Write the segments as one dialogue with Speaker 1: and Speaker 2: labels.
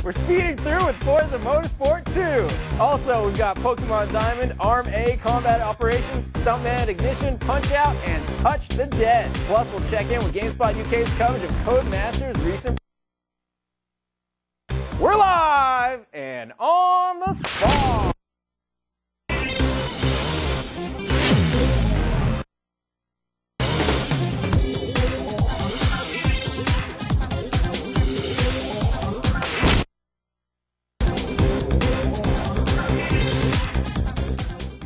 Speaker 1: We're speeding through with Forza Motorsport 2. Also, we've got Pokemon Diamond, Arm A, Combat Operations, Stuntman Ignition, Punch-Out, and Touch the Dead. Plus, we'll check in with GameSpot UK's coverage of Codemasters' recent... We're live and on the spot!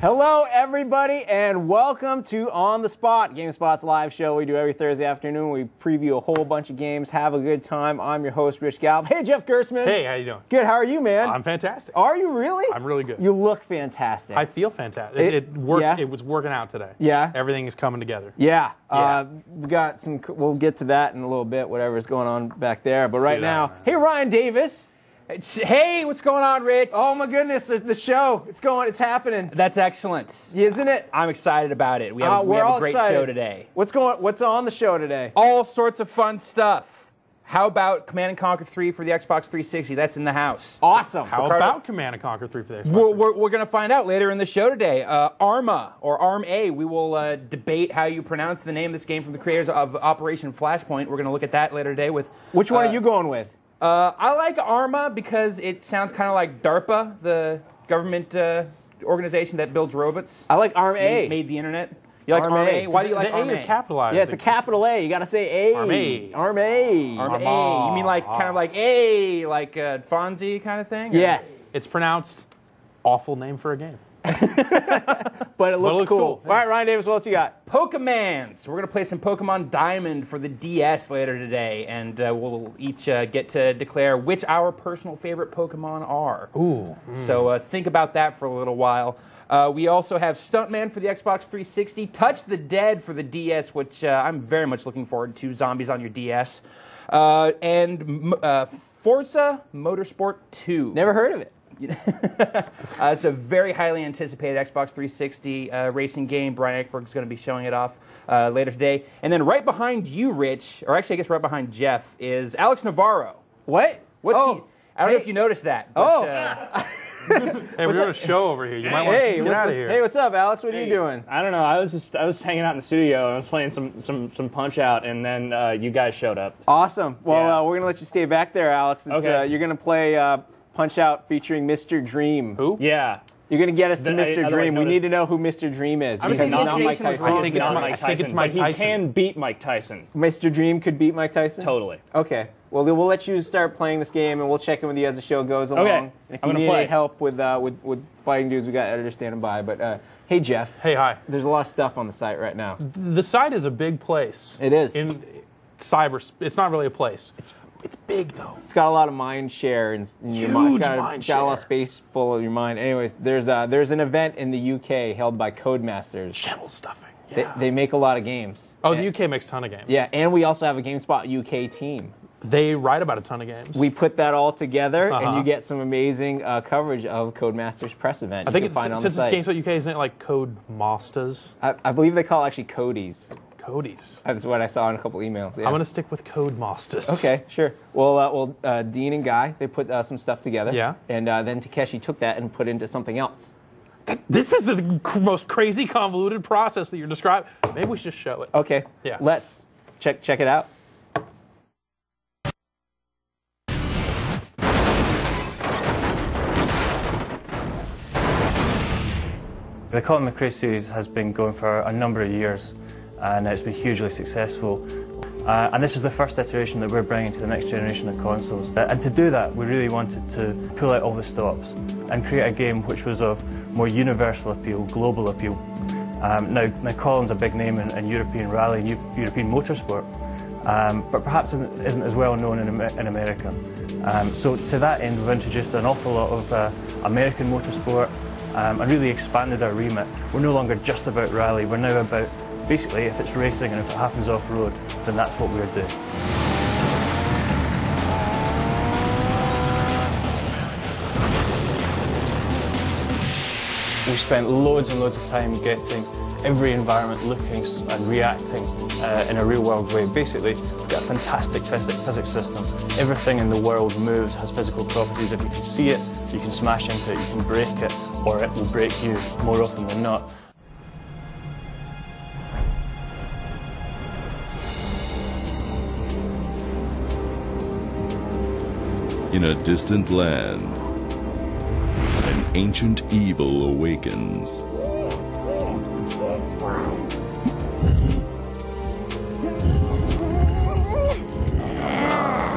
Speaker 1: Hello, everybody, and welcome to On the Spot, GameSpot's live show we do every Thursday afternoon. We preview a whole bunch of games, have a good time. I'm your host, Rich Galb. Hey, Jeff Gerstmann.
Speaker 2: Hey, how you doing?
Speaker 1: Good. How are you, man?
Speaker 2: I'm fantastic.
Speaker 1: Are you really?
Speaker 2: I'm really good.
Speaker 1: You look fantastic.
Speaker 2: I feel fantastic. It works. Yeah? It was working out today.
Speaker 1: Yeah.
Speaker 2: Everything is coming together.
Speaker 1: Yeah.
Speaker 2: Yeah.
Speaker 1: We got some. We'll get to that in a little bit. Whatever's going on back there. But right now, hey, Ryan Davis.
Speaker 3: Hey, what's going on, Rich?
Speaker 1: Oh my goodness, the show. It's happening.
Speaker 3: That's excellent.
Speaker 1: Isn't it?
Speaker 3: I'm excited about it. We have a great show today.
Speaker 1: What's on the show today?
Speaker 3: All sorts of fun stuff. How about Command & Conquer 3 for the Xbox 360? That's in the house.
Speaker 1: Awesome.
Speaker 2: How about Command & Conquer 3 for the Xbox?
Speaker 3: We're going to find out later in the show today. Arma, or Arm A, we will debate how you pronounce the name of this game from the creators of Operation Flashpoint. We're going to look at that later today with...
Speaker 1: Which one are you going with?
Speaker 3: I like Arma because it sounds kind of like DARPA, the government organization that builds robots.
Speaker 1: I like Arm A.
Speaker 3: Made the internet. You like Arm A? Why do you like Arm A?
Speaker 2: The A is capitalized.
Speaker 1: Yeah, it's a capital A. You got to say A.
Speaker 2: Arm A.
Speaker 1: Arm A.
Speaker 3: Arm A. You mean like kind of like A, like Fonzie kind of thing?
Speaker 1: Yes.
Speaker 2: It's pronounced awful name for a game.
Speaker 1: But it looks cool. All right, Ryan Davis, what else you got?
Speaker 3: Pokemans. We're going to play some Pokemon Diamond for the DS later today, and we'll each get to declare which our personal favorite Pokemon are.
Speaker 2: Ooh.
Speaker 3: So think about that for a little while. We also have Stuntman for the Xbox 360, Touch the Dead for the DS, which I'm very much looking forward to, Zombies on your DS, and Forza Motorsport 2.
Speaker 1: Never heard of it.
Speaker 3: It's a very highly anticipated Xbox 360 racing game. Brian Ekberg's going to be showing it off later today. And then right behind you, Rich, or actually I guess right behind Jeff, is Alex Navarro.
Speaker 1: What?
Speaker 3: What's he? I don't know if you noticed that. But,
Speaker 2: Hey, we're doing a show over here. You might want to get out of here.
Speaker 1: Hey, what's up, Alex? What are you doing?
Speaker 4: I don't know. I was hanging out in the studio and I was playing some Punch Out, and then you guys showed up.
Speaker 1: Awesome. Well, we're gonna let you stay back there, Alex.
Speaker 4: Okay.
Speaker 1: You're gonna play Punch Out featuring Mr. Dream.
Speaker 2: Who?
Speaker 4: Yeah.
Speaker 1: You're gonna get us to Mr. Dream. We need to know who Mr. Dream is.
Speaker 3: I'm saying
Speaker 1: not
Speaker 3: Mike
Speaker 1: Mike Tyson.
Speaker 2: I think it's Mike Tyson.
Speaker 4: He can beat Mike Tyson.
Speaker 1: Mr. Dream could beat Mike Tyson?
Speaker 4: Totally.
Speaker 1: Okay. Well, we'll let you start playing this game, and we'll check in with you as the show goes along.
Speaker 4: Okay.
Speaker 1: And if you need any help with fighting dudes, we got editors standing by. But hey, Jeff.
Speaker 2: Hey, hi.
Speaker 1: There's a lot of stuff on the site right now.
Speaker 2: The site is a big place.
Speaker 1: It is.
Speaker 2: In cyber, it's not really a place. It's big though.
Speaker 1: It's got a lot of mind share in your mind. It's got a lot of space full of your mind. Anyways, there's an event in the UK held by Codemasters.
Speaker 2: Shell stuffing. Yeah.
Speaker 1: They make a lot of games.
Speaker 2: Oh, the UK makes a ton of games.
Speaker 1: Yeah, and we also have a GameSpot UK team.
Speaker 2: They write about a ton of games.
Speaker 1: We put that all together, and you get some amazing coverage of Codemasters press event.
Speaker 2: I think since it's GameSpot UK, isn't it like Codemasters?
Speaker 1: I believe they call it actually Cody's.
Speaker 2: Cody's.
Speaker 1: That's what I saw in a couple emails. Yeah.
Speaker 2: I'm going to stick with Codemasters.
Speaker 1: Okay, sure. Well, Dean and Guy, they put some stuff together.
Speaker 2: Yeah.
Speaker 1: And then Takeshi took that and put it into something else.
Speaker 2: This is the most crazy convoluted process that you're describing. Maybe we should just show it.
Speaker 1: Okay.
Speaker 2: Yeah.
Speaker 1: Let's check it out.
Speaker 5: The Colin McRae series has been going for a number of years, and it's been hugely successful. And this is the first iteration that we're bringing to the next generation of consoles. And to do that, we really wanted to pull out all the stops and create a game which was of more universal appeal, global appeal. Now Colin's a big name in European rally and European motorsport, but perhaps isn't as well known in America. So to that end, we've introduced an awful lot of American motorsport, and really expanded our remit. We're no longer just about rally, we're now about, basically, if it's racing and if it happens off-road, then that's what we're doing. We spent loads and loads of time getting every environment looking and reacting in a real-world way. Basically, we've got a fantastic physics system. Everything in the world moves, has physical properties. If you can see it, you can smash into it, you can break it, or it will break you more often than not.
Speaker 6: In a distant land, an ancient evil awakens.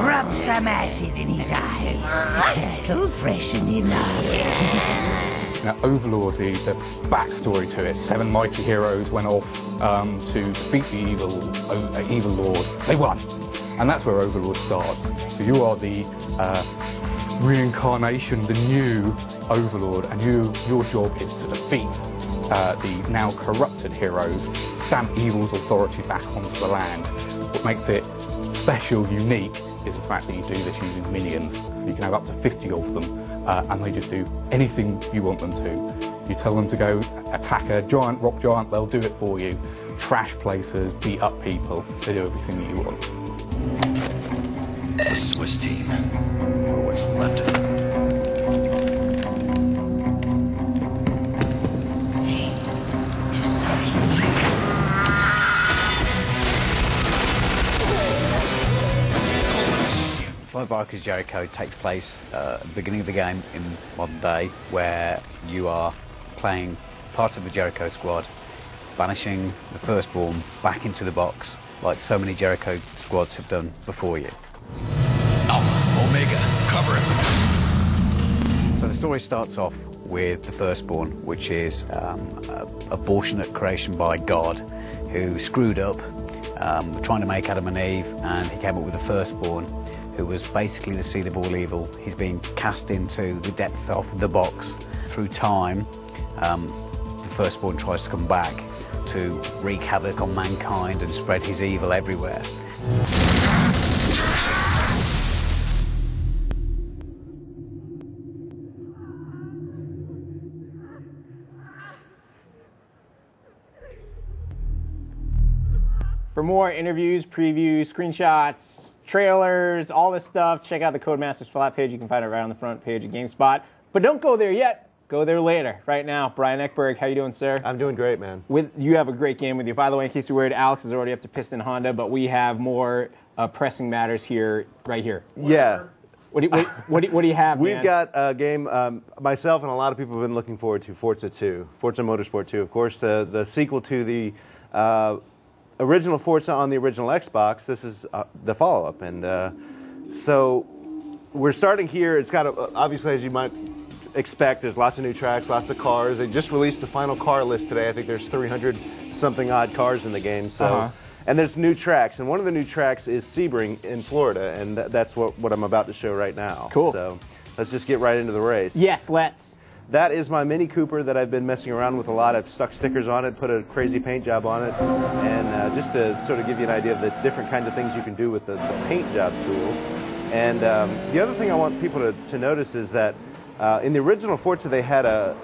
Speaker 7: Rub some acid in his eyes. That'll freshen him up.
Speaker 8: Now, Overlord, the backstory to it, 7 mighty heroes went off to defeat the evil lord. They won. And that's where Overlord starts. So you are the reincarnation, the new Overlord, and your job is to defeat the now corrupted heroes, stamp evil's authority back onto the land. What makes it special, unique, is the fact that you do this using minions. You can have up to 50 of them, and they just do anything you want them to. You tell them to go attack a giant rock giant, they'll do it for you. Trash places, beat up people, they do everything that you want.
Speaker 9: The Swiss team, or what's left of it.
Speaker 7: Hey, there's something here.
Speaker 10: Flight Barker's Jericho takes place at the beginning of the game in modern day, where you are playing part of the Jericho squad, banishing the Firstborn back into the box, like so many Jericho squads have done before you.
Speaker 9: Alpha, Omega, cover him.
Speaker 10: So the story starts off with the Firstborn, which is an abortionate creation by God who screwed up, trying to make Adam and Eve, and he came up with the Firstborn, who was basically the seed of all evil. He's being cast into the depth of the box. Through time, the Firstborn tries to come back to wreak havoc on mankind and spread his evil everywhere.
Speaker 1: For more interviews, previews, screenshots, trailers, all this stuff, check out the Codemasters Flat page. You can find it right on the front page of GameSpot. But don't go there yet. Go there later. Right now, Brian Eckberg, how you doing, sir?
Speaker 11: I'm doing great, man.
Speaker 1: You have a great game with you. By the way, in case you're worried, Alex is already up to Piston Honda, but we have more pressing matters here, right here.
Speaker 11: Yeah.
Speaker 1: What do you have,
Speaker 11: We've
Speaker 1: man?
Speaker 11: got a game myself and a lot of people have been looking forward to, Forza 2, Forza Motorsport 2. Of course, the sequel to the original Forza on the original Xbox. This is the follow-up. And so we're starting here. It's got, obviously, as you might expect, there's lots of new tracks, lots of cars. They just released the final car list today. I think there's 300-something odd cars in the game. So, and there's new tracks. And one of the new tracks is Sebring in Florida. And that's what I'm about to show right now.
Speaker 1: Cool.
Speaker 11: So let's just get right into the race.
Speaker 1: Yes, let's.
Speaker 11: That is my Mini Cooper that I've been messing around with a lot. I've stuck stickers on it, put a crazy paint job on it, and just to sort of give you an idea of the different kinds of things you can do with the paint job tool. And the other thing I want people to notice is that in the original Forza they had a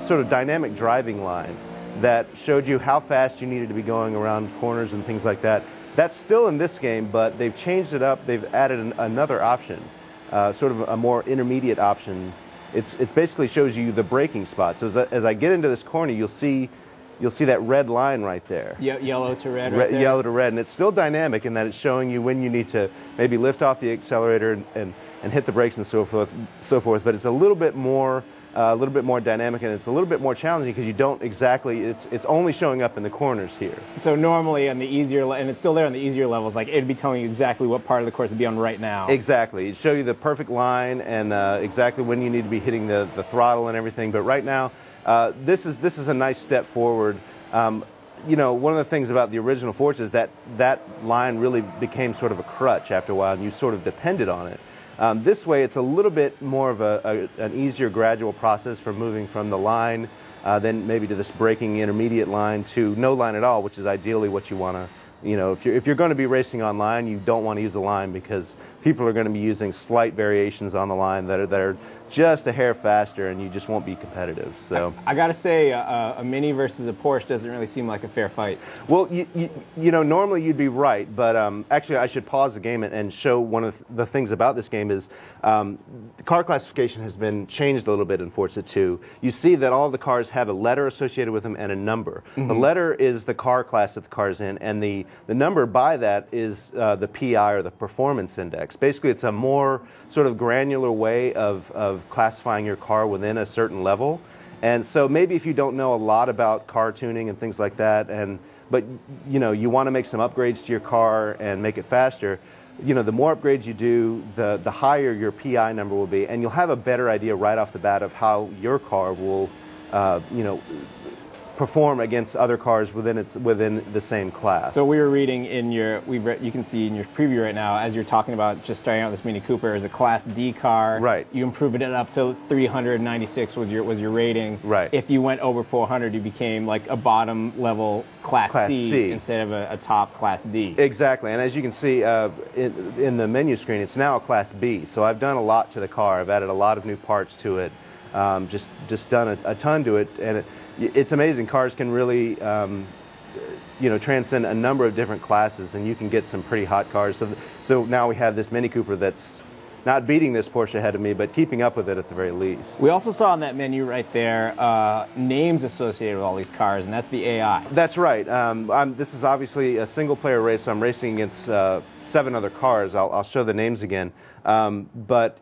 Speaker 11: sort of dynamic driving line that showed you how fast you needed to be going around corners and things like that. That's still in this game, but they've changed it up. They've added another option, sort of a more intermediate option. It basically shows you the braking spot. So as I get into this corner, you'll see that red line right there.
Speaker 1: Yellow to red right there.
Speaker 11: Yellow to red. And it's still dynamic in that it's showing you when you need to maybe lift off the accelerator and hit the brakes and so forth. But it's a little bit more dynamic, and it's a little bit more challenging because you don't exactly, it's only showing up in the corners here.
Speaker 1: So normally on the easier, and it's still there on the easier levels, like it'd be telling you exactly what part of the course to be on right now.
Speaker 11: Exactly. It'd show you the perfect line and exactly when you need to be hitting the throttle and everything. But right now, this is a nice step forward. You know, one of the things about the original Forza is that line really became sort of a crutch after a while, and you sort of depended on it. This way, it's a little bit more of an easier, gradual process from moving from the line, then maybe to this braking intermediate line to no line at all, which is ideally what you want to, you know, if you're going to be racing online, you don't want to use the line because people are going to be using slight variations on the line that are just a hair faster, and you just won't be competitive. So
Speaker 1: I gotta say, a Mini versus a Porsche doesn't really seem like a fair fight.
Speaker 11: Well, you know, normally you'd be right, but actually I should pause the game and show one of the things about this game is the car classification has been changed a little bit in Forza 2. You see that all the cars have a letter associated with them and a number. The letter is the car class that the car's in, and the number by that is the PI, or the performance index. Basically, it's a more sort of granular way of classifying your car within a certain level. And so maybe if you don't know a lot about car tuning and things like that, but you know, you want to make some upgrades to your car and make it faster, you know, the more upgrades you do, the higher your PI number will be, and you'll have a better idea right off the bat of how your car will, you know, perform against other cars within the same class.
Speaker 1: So we were reading in your, you can see in your preview right now, as you're talking about just starting out this Mini Cooper as a Class D car.
Speaker 11: Right.
Speaker 1: You improved it up to 396 was your rating.
Speaker 11: Right.
Speaker 1: If you went over 400, you became like a bottom level Class C instead of a top Class D.
Speaker 11: Exactly, and as you can see in the menu screen, it's now a Class B. So I've done a lot to the car. I've added a lot of new parts to it. Just done a ton to it, and it's amazing. Cars can really, you know, transcend a number of different classes, and you can get some pretty hot cars. So now we have this Mini Cooper that's not beating this Porsche ahead of me, but keeping up with it at the very least.
Speaker 1: We also saw on that menu right there names associated with all these cars, and that's the AI.
Speaker 11: That's right. This is obviously a single-player race, so I'm racing against 7 other cars. I'll show the names again. But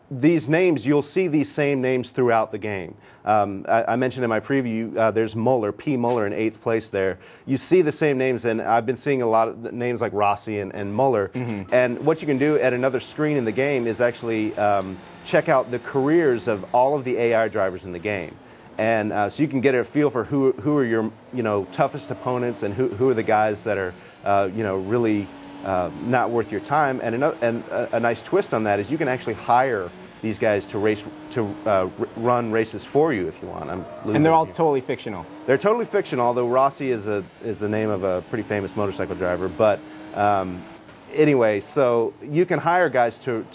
Speaker 11: these names, you'll see these same names throughout the game. I mentioned in my preview, there's Muller, P. Muller in 8th place there. You see the same names, and I've been seeing a lot of names like Rossi and Muller. And what you can do at another screen in the game is actually check out the careers of all of the AI drivers in the game. And so you can get a feel for who are your, you know, toughest opponents, and who are the guys that are, you know, really not worth your time. And a nice twist on that is you can actually hire these guys to run races for you if you want.
Speaker 1: And they're all totally fictional.
Speaker 11: They're totally fictional, although Rossi is the name of a pretty famous motorcycle driver. But anyway, so you can hire guys to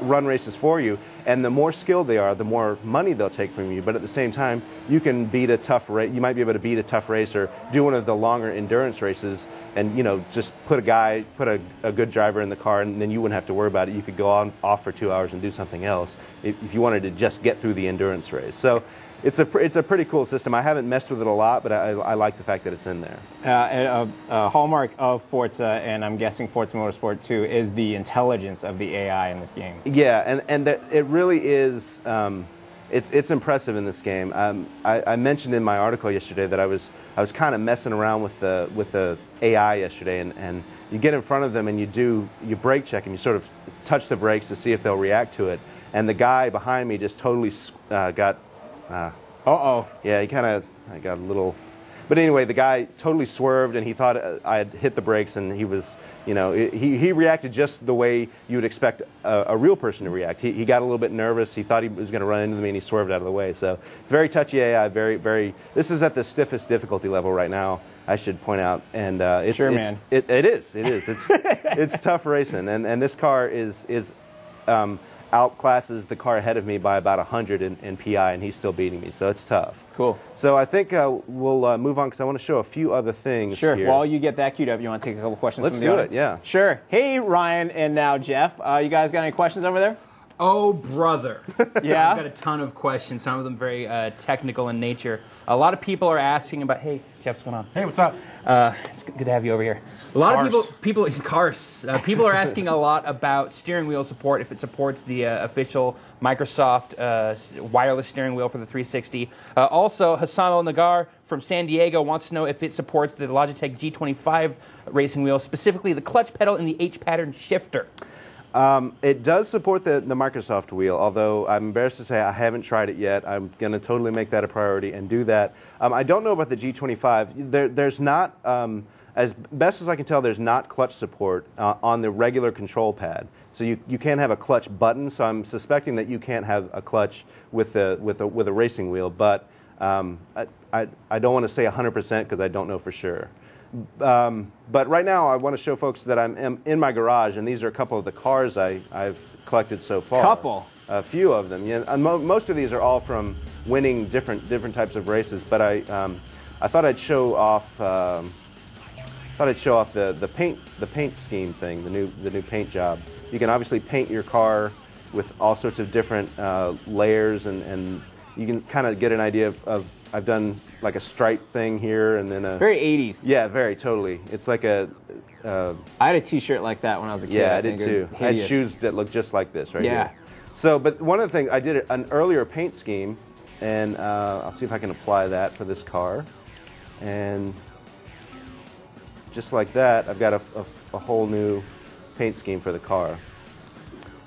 Speaker 11: run races for you, and the more skilled they are, the more money they'll take from you. But at the same time, you can beat a tough race. You might be able to beat a tough race or do one of the longer endurance races, and you know, just put a good driver in the car, and then you wouldn't have to worry about it. You could go off for 2 hours and do something else if you wanted to just get through the endurance race. So it's a pretty cool system. I haven't messed with it a lot, but I like the fact that it's in there.
Speaker 1: A hallmark of Forza, and I'm guessing Forza Motorsport 2, is the intelligence of the AI in this game.
Speaker 11: Yeah, and it really is. It's impressive in this game. I mentioned in my article yesterday that I was kind of messing around with the AI yesterday, and you get in front of them and you brake check them. You sort of touch the brakes to see if they'll react to it. And the guy behind me just totally got. Yeah, I got a little. But anyway, the guy totally swerved, and he thought I had hit the brakes, and he was, you know, he reacted just the way you would expect a real person to react. He got a little bit nervous. He thought he was going to run into me, and he swerved out of the way. So it's very touchy AI, this is at the stiffest difficulty level right now, I should point out. And it is. It's tough racing, and this car is outclasses the car ahead of me by about 100 in PI, and he's still beating me, so it's tough.
Speaker 1: Cool.
Speaker 11: So I think we'll move on, because I want to show a few other things.
Speaker 1: Sure.
Speaker 11: Here.
Speaker 1: While you get that queued up, you want to take a couple questions
Speaker 11: Let's
Speaker 1: from the audience?
Speaker 11: do it, yeah.
Speaker 1: Sure. Hey, Ryan and now Jeff. You guys got any questions over there?
Speaker 3: Oh, brother.
Speaker 1: Yeah?
Speaker 3: I've got a ton of questions, some of them very technical in nature. A lot of people are asking about, hey, Jeff, what's going on?
Speaker 2: Hey, what's up?
Speaker 3: It's good to have you over here. A lot of people in cars. People are asking a lot about steering wheel support, if it supports the official Microsoft wireless steering wheel for the 360. Also, Hassan El-Nagar from San Diego wants to know if it supports the Logitech G25 racing wheel, specifically the clutch pedal and the H-pattern shifter.
Speaker 11: It does support the Microsoft wheel, although I'm embarrassed to say I haven't tried it yet. I'm going to totally make that a priority and do that. I don't know about the G25. There's not, as best as I can tell, there's not clutch support on the regular control pad. So you can't have a clutch button, so I'm suspecting that you can't have a clutch with a racing wheel, but I don't want to say 100% because I don't know for sure. But right now I want to show folks that I'm in my garage, and these are a couple of the cars I've collected so far. a few of them. And most of these are all from winning different types of races. But I thought I'd show off. The paint scheme thing, the new paint job. You can obviously paint your car with all sorts of different layers, and you can kind of get an idea of I've done like a stripe thing here, and then a
Speaker 1: very 80s.
Speaker 11: Yeah, very totally. It's like a.
Speaker 1: I had a T-shirt like that when I was a kid.
Speaker 11: Yeah, I did too. I had shoes that looked just like this right here. So, but one of the things I did an earlier paint scheme, and I'll see if I can apply that for this car, and just like that, I've got a whole new paint scheme for the car,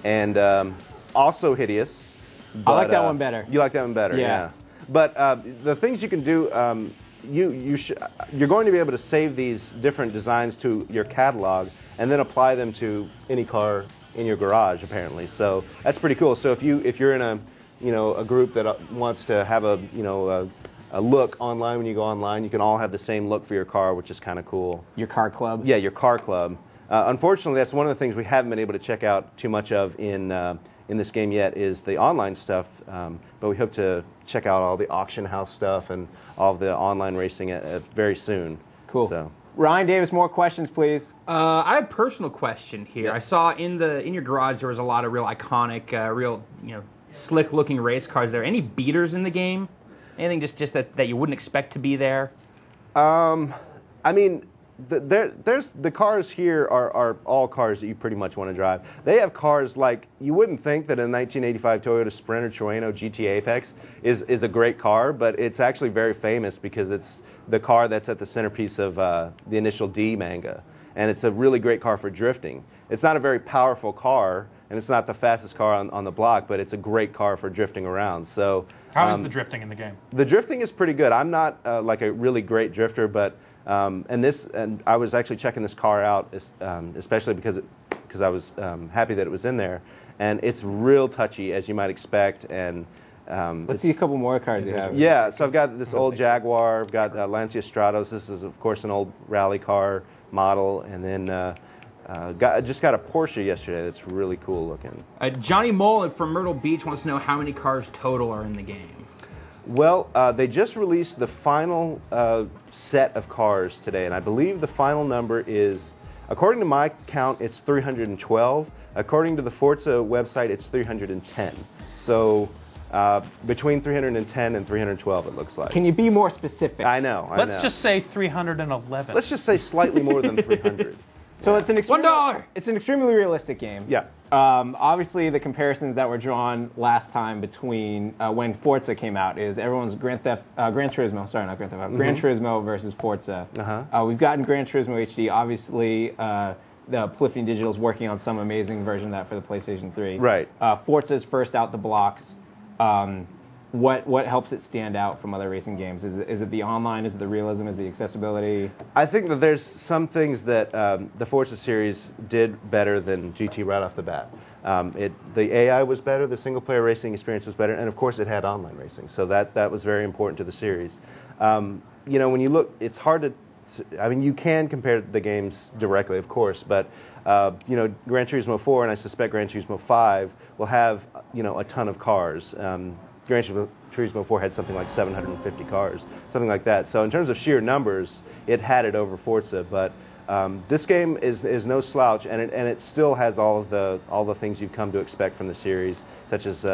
Speaker 11: and also hideous. But,
Speaker 1: I like that one better.
Speaker 11: You like that one better, yeah. But the things you can do, you're going to be able to save these different designs to your catalog and then apply them to any car in your garage, apparently. So that's pretty cool. So if you're in a group that wants to have a look online when you go online, you can all have the same look for your car, which is kind of cool.
Speaker 1: Your car club?
Speaker 11: Yeah, your car club. Unfortunately, that's one of the things we haven't been able to check out too much of in this game yet is the online stuff, but we hope to check out all the auction house stuff and all of the online racing very soon.
Speaker 1: Cool.
Speaker 11: So.
Speaker 1: Ryan Davis, more questions, please.
Speaker 3: I have a personal question here. Yeah. I saw in your garage there was a lot of real iconic, real slick-looking race cars there. Any beaters in the game? Anything just that you wouldn't expect to be there?
Speaker 11: I mean, the cars here are all cars that you pretty much want to drive. They have cars like you wouldn't think that a 1985 Toyota Sprint or Trueno GT Apex is a great car, but it's actually very famous because it's the car that's at the centerpiece of the initial D manga, and it's a really great car for drifting. It's not a very powerful car, and it's not the fastest car on the block, but it's a great car for drifting around. So,
Speaker 2: how is the drifting in the game?
Speaker 11: The drifting is pretty good. I'm not like a really great drifter, but and I was actually checking this car out, especially because I was happy that it was in there, and it's real touchy as you might expect. And
Speaker 1: let's see a couple more cars you have.
Speaker 11: Yeah, so I've got this old Jaguar. I've got Lancia Stratos. This is of course an old rally car model, and then. Just got a Porsche yesterday that's really cool looking.
Speaker 3: Johnny Mullet from Myrtle Beach wants to know how many cars total are in the game.
Speaker 11: Well, they just released the final set of cars today, and I believe the final number is, according to my count, it's 312. According to the Forza website, it's 310. So between 310 and 312, it looks like.
Speaker 1: Can you be more specific?
Speaker 11: I know.
Speaker 2: Let's just say 311.
Speaker 11: Let's just say slightly more than 300.
Speaker 1: So it's an
Speaker 3: $1.
Speaker 1: It's an extremely realistic game.
Speaker 11: Yeah.
Speaker 1: Obviously, the comparisons that were drawn last time between when Forza came out is everyone's Gran Turismo. Sorry, not Gran Theft Auto. Gran Turismo versus Forza. We've gotten Gran Turismo HD. Obviously, the Polyphony Digital is working on some amazing version of that for the PlayStation 3.
Speaker 11: Right.
Speaker 1: Forza's first out the blocks. What helps it stand out from other racing games? Is it the online? Is it the realism? Is it the accessibility?
Speaker 11: I think that there's some things that the Forza series did better than GT right off the bat. The AI was better, the single-player racing experience was better, and of course it had online racing, so that was very important to the series. When you look, it's hard to. I mean, you can compare the games directly, of course, but Gran Turismo 4 and I suspect Gran Turismo 5 will have a ton of cars. Gran Turismo 4 had something like 750 cars, something like that. So in terms of sheer numbers, it had it over Forza. But this game is no slouch, and it still has all the things you've come to expect from the series, such as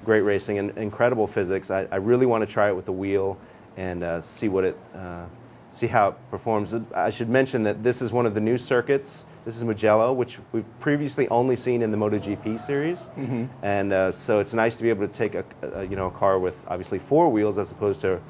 Speaker 11: great racing and incredible physics. I really want to try it with the wheel and see how it performs. I should mention that this is one of the new circuits. This is Mugello, which we've previously only seen in the MotoGP series, and so it's nice to be able to take a car with obviously 4 wheels as opposed to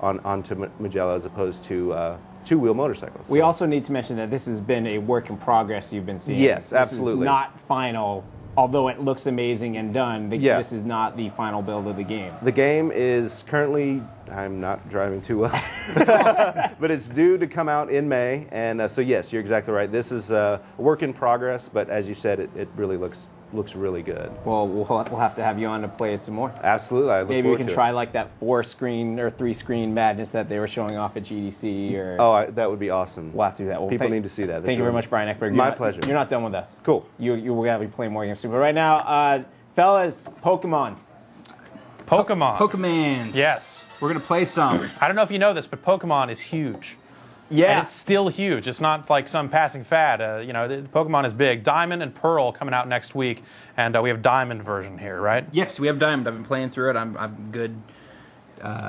Speaker 11: onto Mugello as opposed to 2-wheel motorcycles.
Speaker 1: We also need to mention that this has been a work in progress you've been seeing.
Speaker 11: Yes,
Speaker 1: this
Speaker 11: absolutely.
Speaker 1: Is not final. Although it looks amazing and done, this is not the final build of the game.
Speaker 11: The game is currently, I'm not driving too well, but it's due to come out in May. And so yes, you're exactly right. This is a work in progress, but as you said, it really looks really good.
Speaker 1: Well, we'll have to have you on to play it some more.
Speaker 11: Absolutely, I look
Speaker 1: Maybe we
Speaker 11: forward
Speaker 1: can
Speaker 11: to
Speaker 1: try
Speaker 11: it.
Speaker 1: like that 4-screen or 3-screen madness that they were showing off at GDC.
Speaker 11: Or that would be awesome.
Speaker 1: We'll have to do that. Well,
Speaker 11: People need to see that.
Speaker 1: Thank you very much, Brian Eckberg.
Speaker 11: My pleasure.
Speaker 1: You're not done with us.
Speaker 11: Cool.
Speaker 1: You're going to be playing more games soon. But right now, Fellas, Pokemons.
Speaker 2: Pokemon.
Speaker 3: Yes. We're going to play some.
Speaker 2: I don't know if you know this, but Pokemon is huge.
Speaker 1: Yeah.
Speaker 2: And it's still huge. It's not like some passing fad. Pokemon is big. Diamond and Pearl coming out next week, and we have Diamond version here, right?
Speaker 3: Yes, we have Diamond. I've been playing through it. I'm good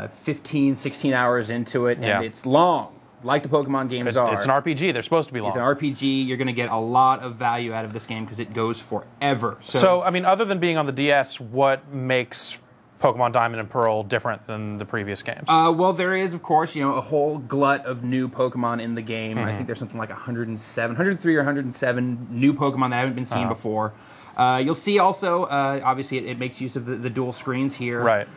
Speaker 3: 15, 16 hours into it, and it's long, like the Pokemon games are.
Speaker 2: It's an RPG. They're supposed to be long.
Speaker 3: It's an RPG. You're going to get a lot of value out of this game because it goes forever.
Speaker 2: So, I mean, other than being on the DS, what makes Pokemon Diamond and Pearl different than the previous games?
Speaker 3: Well, there is, of course, a whole glut of new Pokemon in the game. I think there's something like 103 or 107 new Pokemon that haven't been seen before. You'll see also, obviously, it makes use of the dual screens here.
Speaker 2: Right.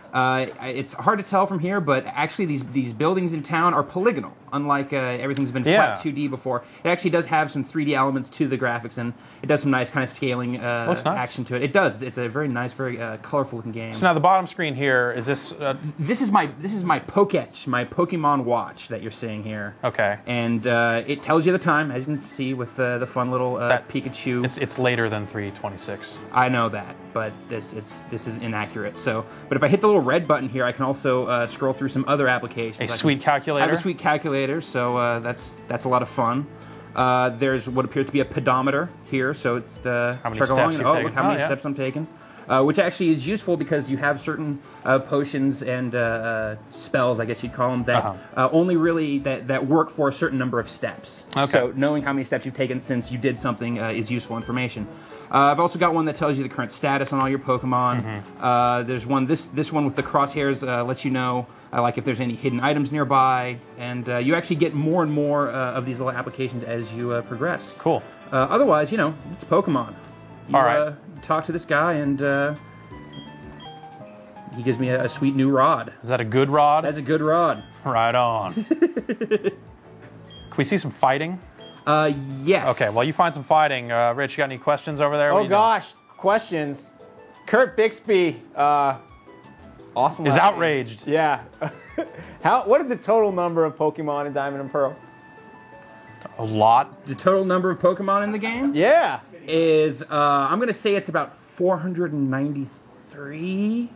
Speaker 3: It's hard to tell from here, but actually these buildings in town are polygonal, unlike everything's been flat 2D before. It actually does have some 3D elements to the graphics, and it does some nice kind of scaling action to it. It does. It's a very nice, very colorful looking game.
Speaker 2: So now the bottom screen here, is this...
Speaker 3: This is my Poketch, my Pokemon watch that you're seeing here.
Speaker 2: Okay.
Speaker 3: And it tells you the time, as you can see with the fun little Pikachu.
Speaker 2: It's later than 3:26.
Speaker 3: I know that, but this is inaccurate. So, but if I hit the little red button here, I can also scroll through some other applications.
Speaker 2: A sweet calculator?
Speaker 3: I have a sweet calculator, so that's a lot of fun. There's what appears to be a pedometer here, so it's
Speaker 2: how many steps you're taking.
Speaker 3: Look how many steps I'm taking. Which actually is useful because you have certain potions and spells, I guess you'd call them, that only really that work for a certain number of steps.
Speaker 2: Okay.
Speaker 3: So knowing how many steps you've taken since you did something is useful information. I've also got one that tells you the current status on all your Pokemon. There's one, this one with the crosshairs lets you know like if there's any hidden items nearby, and you actually get more and more of these little applications as you progress.
Speaker 2: Cool.
Speaker 3: Otherwise, it's Pokemon. You,
Speaker 2: all right.
Speaker 3: Talk to this guy, and he gives me a sweet new rod.
Speaker 2: Is that a good rod?
Speaker 3: That's a good rod.
Speaker 2: Right on. Can we see some fighting?
Speaker 3: Yes.
Speaker 2: Okay, well, you find some fighting. Rich, you got any questions over there?
Speaker 1: Oh, gosh. Questions. Kurt Bixby, awesome.
Speaker 2: Is outraged.
Speaker 1: Yeah. What is the total number of Pokemon in Diamond and Pearl?
Speaker 2: A lot.
Speaker 3: The total number of Pokemon in the game?
Speaker 1: Yeah.
Speaker 3: Is, I'm going to say it's about 493.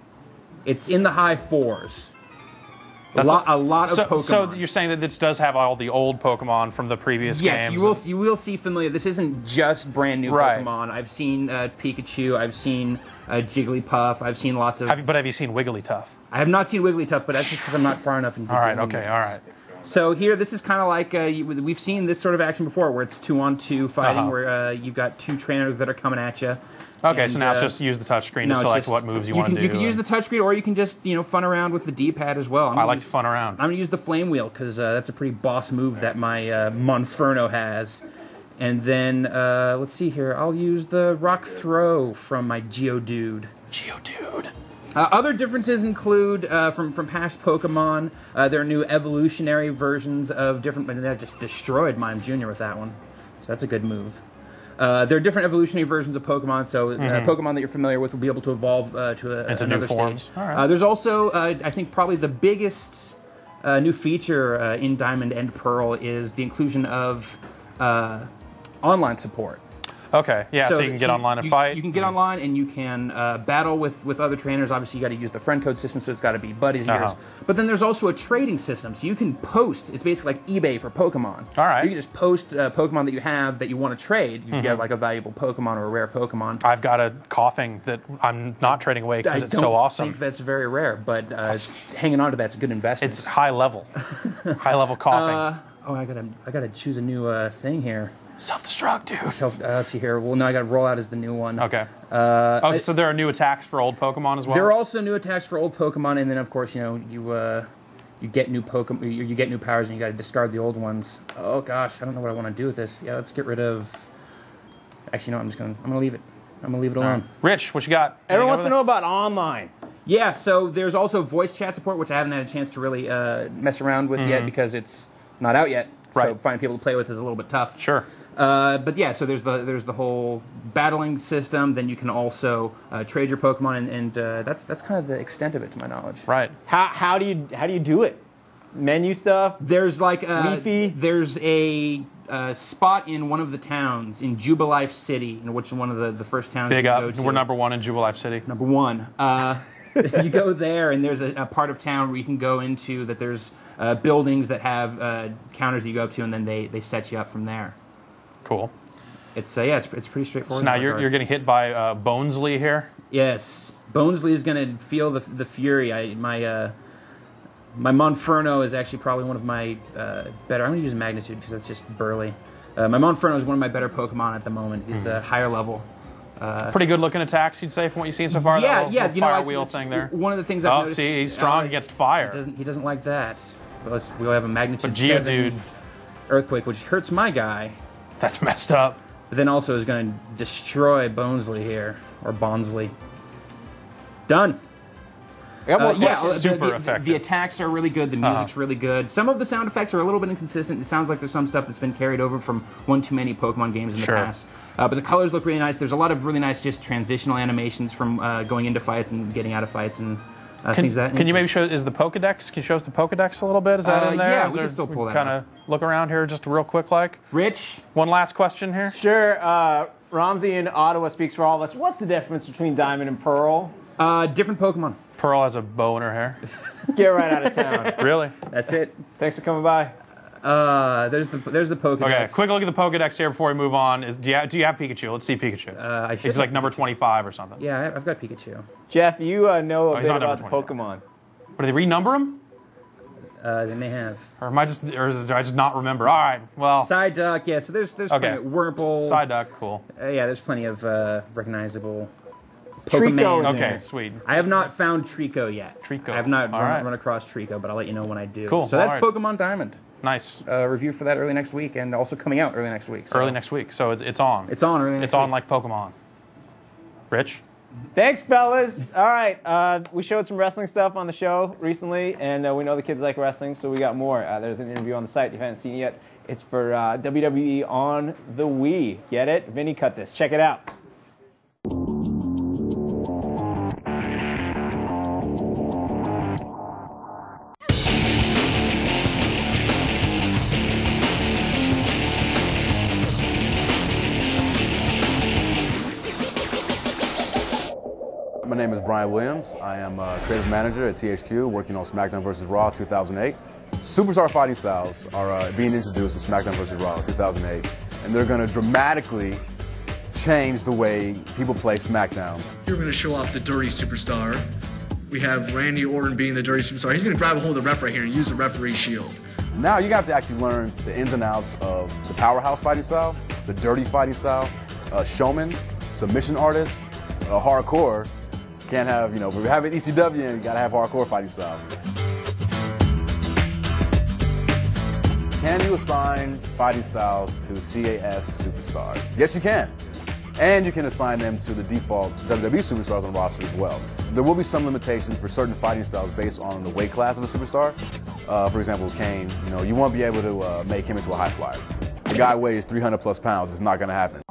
Speaker 3: It's in the high fours. A lot of Pokemon.
Speaker 2: So you're saying that this does have all the old Pokemon from the previous games?
Speaker 3: Yes, you will see familiar. This isn't just brand new Pokemon. I've seen Pikachu. I've seen Jigglypuff. I've seen lots of...
Speaker 2: But have you seen Wigglytuff?
Speaker 3: I have not seen Wigglytuff, but that's just because I'm not far enough into the game.
Speaker 2: All right.
Speaker 3: So here, this is kind of like, we've seen this sort of action before, where it's 2-on-2 fighting, where you've got two trainers that are coming at you.
Speaker 2: Okay,
Speaker 3: and,
Speaker 2: so now it's just use the touchscreen to select what moves you want to do.
Speaker 3: You can use the touchscreen, or you can just fun around with the D-pad as well.
Speaker 2: I like to fun around.
Speaker 3: I'm going to use the Flame Wheel, because that's a pretty boss move that my Monferno has. And then, let's see here, I'll use the Rock Throw from my Geodude. Other differences include, from past Pokemon, there are new evolutionary versions of different... I just destroyed Mime Jr. with that one, so that's a good move. There are different evolutionary versions of Pokemon, so Pokemon that you're familiar with will be able to evolve to another
Speaker 2: new forms.
Speaker 3: stage.
Speaker 2: All right.
Speaker 3: There's also, I think, probably the biggest new feature in Diamond and Pearl is the inclusion of online support.
Speaker 2: Okay, yeah, so you can get online and fight.
Speaker 3: You can get online and you can battle with other trainers. Obviously, you got to use the friend code system, so it's got to be buddies of yours. But then there's also a trading system, so you can post. It's basically like eBay for Pokemon.
Speaker 2: All right.
Speaker 3: You can just post Pokemon that you have that you want to trade. If you have like a valuable Pokemon or a rare Pokemon.
Speaker 2: I've got a coughing that I'm not trading away because it's so awesome.
Speaker 3: I think that's very rare, but hanging on to that's a good investment.
Speaker 2: It's high level. High level coughing.
Speaker 3: I gotta choose a new thing here.
Speaker 2: Self-destruct, dude.
Speaker 3: Let's see here. Well, now I got to roll out as the new one.
Speaker 2: Okay. So there are new attacks for old Pokemon as well?
Speaker 3: There are also new attacks for old Pokemon, and then, of course, you get new Pokemon, you get new powers, and you got to discard the old ones. Oh, gosh, I don't know what I want to do with this. Yeah, let's get rid of... Actually, no, I'm going to leave it. I'm going to leave it alone.
Speaker 2: Rich, what you got?
Speaker 1: Everyone wants to know about online.
Speaker 3: Yeah, so there's also voice chat support, which I haven't had a chance to really mess around with yet because it's not out yet.
Speaker 2: Right.
Speaker 3: So finding people to play with is a little bit tough.
Speaker 2: Sure.
Speaker 3: But yeah, so there's the whole battling system. Then you can also trade your Pokemon, and that's kind of the extent of it, to my knowledge.
Speaker 2: Right.
Speaker 1: How do you do it? menu stuff?
Speaker 3: There's like
Speaker 1: Leafy?
Speaker 3: There's a spot in one of the towns in Jubilife City, in which is one of the first towns
Speaker 2: Big
Speaker 3: you
Speaker 2: up.
Speaker 3: go to.
Speaker 2: We're #1 in Jubilife City.
Speaker 3: #1. You go there, and there's a part of town where you can go into that there's buildings that have counters that you go up to, and then they set you up from there.
Speaker 2: Cool.
Speaker 3: It's it's pretty straightforward.
Speaker 2: So now you're getting hit by Bonesley here?
Speaker 3: Yes. Bonesley is going to feel the fury. My Monferno is actually probably one of my better. I'm going to use Magnitude because that's just burly. My Monferno is one of my better Pokemon at the moment. He's a higher level.
Speaker 2: Pretty good looking attacks, you'd say, from what you've seen so far.
Speaker 3: Yeah,
Speaker 2: that
Speaker 3: yeah.
Speaker 2: little fire wheel thing there.
Speaker 3: One of the things I've noticed.
Speaker 2: See, he's strong against fire.
Speaker 3: He doesn't like that. We'll have a Magnitude
Speaker 2: But Geodude.
Speaker 3: 7 Earthquake, which hurts my guy.
Speaker 2: That's messed up.
Speaker 3: But then also is going to destroy Bonesley here, or Bonsley. Done.
Speaker 2: Super effective.
Speaker 3: The attacks are really good. The music's really good. Some of the sound effects are a little bit inconsistent. It sounds like there's some stuff that's been carried over from one too many Pokemon games in the past. But the colors look really nice. There's a lot of really nice just transitional animations from going into fights and getting out of fights and things of that nature.
Speaker 2: Can you maybe show, is the Pokedex, can you show us the Pokedex a little bit? Is that in there?
Speaker 3: Yeah, we can still pull that
Speaker 2: kind of look around here just real quick like.
Speaker 3: Rich?
Speaker 2: One last question here.
Speaker 1: Sure. Ramsey in Ottawa speaks for all of us. What's the difference between Diamond and Pearl?
Speaker 3: Different Pokemon.
Speaker 2: Pearl has a bow in her hair.
Speaker 1: Get right out of town.
Speaker 2: Really?
Speaker 3: That's it.
Speaker 1: Thanks for coming by.
Speaker 3: There's the Pokedex.
Speaker 2: Okay, quick look at the Pokedex here before we move on. Do you have Pikachu? Let's see Pikachu.
Speaker 3: I should.
Speaker 2: He's like number 25 or something.
Speaker 3: Yeah, I've got Pikachu.
Speaker 1: Jeff, you know a
Speaker 2: he's
Speaker 1: bit
Speaker 2: not
Speaker 1: about the
Speaker 2: number
Speaker 1: Pokemon.
Speaker 2: But do they renumber them?
Speaker 3: They may have.
Speaker 2: Or did I just not remember? All right, well.
Speaker 3: Psyduck, yeah. So there's plenty. Wurmple.
Speaker 2: Psyduck, cool.
Speaker 3: Yeah, there's plenty of recognizable.
Speaker 1: Trico.
Speaker 2: Okay, sweet.
Speaker 3: I have not found Trico yet.
Speaker 2: Trico.
Speaker 3: I have not run across Trico, but I'll let you know when I do.
Speaker 2: Cool.
Speaker 3: So that's Pokemon Diamond.
Speaker 2: Nice.
Speaker 3: Review for that early next week, and also coming out early next week. So.
Speaker 2: Early next week, so it's on.
Speaker 3: It's on early next week.
Speaker 2: It's on like Pokemon. Rich?
Speaker 1: Thanks, fellas. All right, we showed some wrestling stuff on the show recently, and we know the kids like wrestling, so we got more. There's an interview on the site if you haven't seen it yet. It's for WWE on the Wii. Get it? Vinny cut this. Check it out.
Speaker 12: My name is Brian Williams. I am a creative manager at THQ, working on SmackDown vs. Raw 2008. Superstar fighting styles are being introduced in SmackDown vs. Raw 2008, and they're going to dramatically change the way people play SmackDown.
Speaker 13: We're going to show off the Dirty Superstar. We have Randy Orton being the Dirty Superstar. He's going to grab a hold of the ref right here and use the referee shield.
Speaker 12: Now you have to actually learn the ins and outs of the powerhouse fighting style, the dirty fighting style, showman, submission artist, hardcore. Can't have, if we have an ECW, you gotta have hardcore fighting style. Can you assign fighting styles to CAS superstars? Yes, you can. And you can assign them to the default WWE superstars on the roster as well. There will be some limitations for certain fighting styles based on the weight class of a superstar. For example, Kane, you won't be able to make him into a high flyer. The guy weighs 300 plus pounds, it's not gonna happen.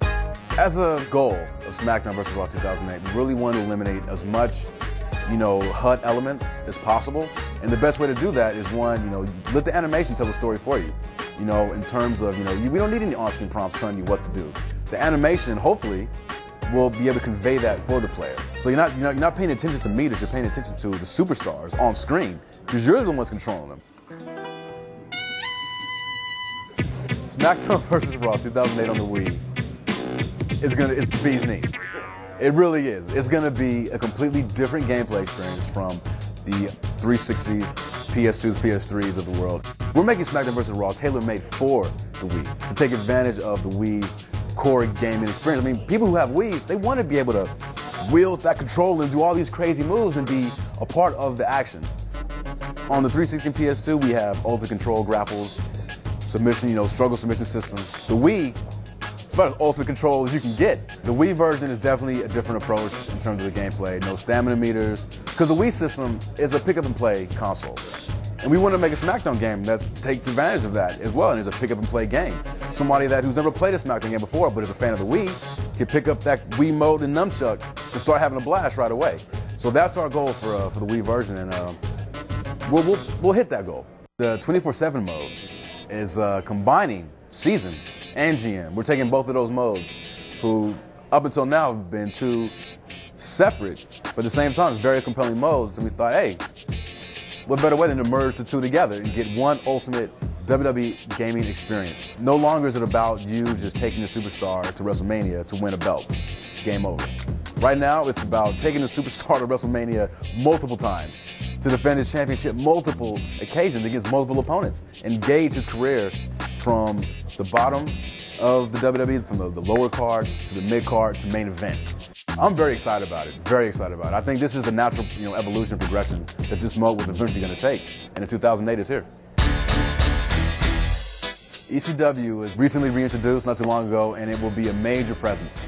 Speaker 12: As a goal of SmackDown vs. Raw 2008, we really want to eliminate as much, HUD elements as possible. And the best way to do that is let the animation tell the story for you. In terms of, we don't need any on-screen prompts telling you what to do. The animation, hopefully, will be able to convey that for the player. So you're not paying attention to meters, you're paying attention to the superstars on screen, because you're the ones controlling them. SmackDown vs. Raw 2008 on the Wii. It's the bee's knees. It really is. It's going to be a completely different gameplay experience from the 360s, PS2s, PS3s of the world. We're making SmackDown vs. Raw tailor-made for the Wii to take advantage of the Wii's core gaming experience. I mean, people who have Wiis, they want to be able to wield that controller and do all these crazy moves and be a part of the action. On the 360 and PS2, we have Ultra Control grapples, submission, struggle submission system. The Wii, it's about as ultimate control as you can get. The Wii version is definitely a different approach in terms of the gameplay. No stamina meters, because the Wii system is a pick up and play console. And we want to make a SmackDown game that takes advantage of that as well, and is a pick up and play game. Somebody who's never played a SmackDown game before, but is a fan of the Wii, can pick up that Wii mode and nunchuck and start having a blast right away. So that's our goal for the Wii version, and we'll hit that goal. The 24/7 mode is combining Season and GM. We're taking both of those modes, who up until now have been two separate, but at the same time, very compelling modes. And we thought, hey, what better way than to merge the two together and get one ultimate WWE gaming experience. No longer is it about you just taking a superstar to WrestleMania to win a belt. Game over. Right now, it's about taking a superstar to WrestleMania multiple times, to defend his championship multiple occasions against multiple opponents, and gauge his career from the bottom of the WWE, from the lower card to the mid card to main event. I'm very excited about it, very excited about it. I think this is the natural evolution, progression that this mode was eventually going to take, and the 2008 is here. ECW was recently reintroduced not too long ago, and it will be a major presence.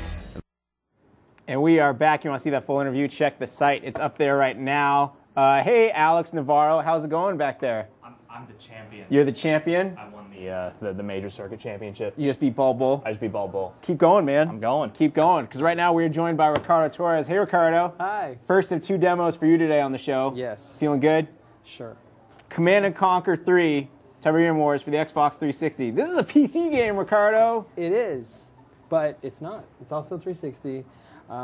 Speaker 1: And we are back. You want to see that full interview? Check the site. It's up there right now. Hey, Alex Navarro. How's it going back there?
Speaker 4: I'm the champion.
Speaker 1: You're the champion?
Speaker 4: I won the major circuit championship.
Speaker 1: You just beat Bald Bull?
Speaker 4: I just beat Bald Bull.
Speaker 1: Keep going, man.
Speaker 4: I'm going.
Speaker 1: Keep going. Because right now we're joined by Ricardo Torres. Hey, Ricardo.
Speaker 14: Hi.
Speaker 1: First of 2 demos for you today on the show.
Speaker 14: Yes.
Speaker 1: Feeling good?
Speaker 14: Sure.
Speaker 1: Command & Conquer 3, Tiberium Wars for the Xbox 360. This is a PC game, Ricardo.
Speaker 14: It is, but it's not. It's also 360.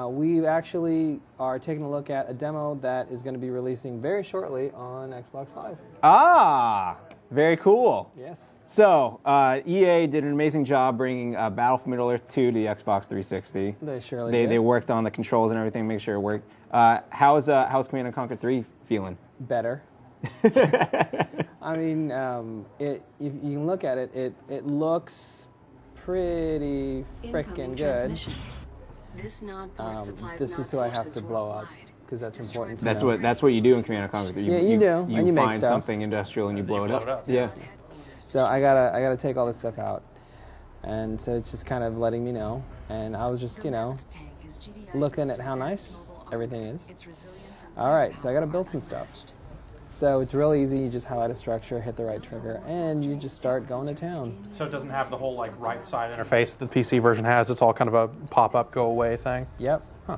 Speaker 14: We actually are taking a look at a demo that is going to be releasing very shortly on Xbox Live.
Speaker 1: Ah, very cool.
Speaker 14: Yes.
Speaker 1: So, EA did an amazing job bringing Battle for Middle-earth 2 to the Xbox 360.
Speaker 14: They surely did.
Speaker 1: They worked on the controls and everything, make sure it worked. How's Command & Conquer 3 feeling?
Speaker 14: Better. I mean, if you can look at it, it looks pretty frickin' good. This is who I have to blow up, because that's important to know.
Speaker 1: That's what you do in Command & Conquer 3.
Speaker 14: Yeah, you do.
Speaker 1: You
Speaker 14: and you make
Speaker 1: find
Speaker 14: stuff.
Speaker 1: something industrial and you blow it up. Yeah.
Speaker 14: So I gotta take all this stuff out, and so it's just kind of letting me know. And I was just, looking at how nice everything is. All right, so I gotta build some stuff. So it's real easy. You just highlight a structure, hit the right trigger, and you just start going to town.
Speaker 2: So it doesn't have the whole right side interface that the PC version has. It's all kind of a pop-up, go-away thing.
Speaker 14: Yep.
Speaker 2: Huh.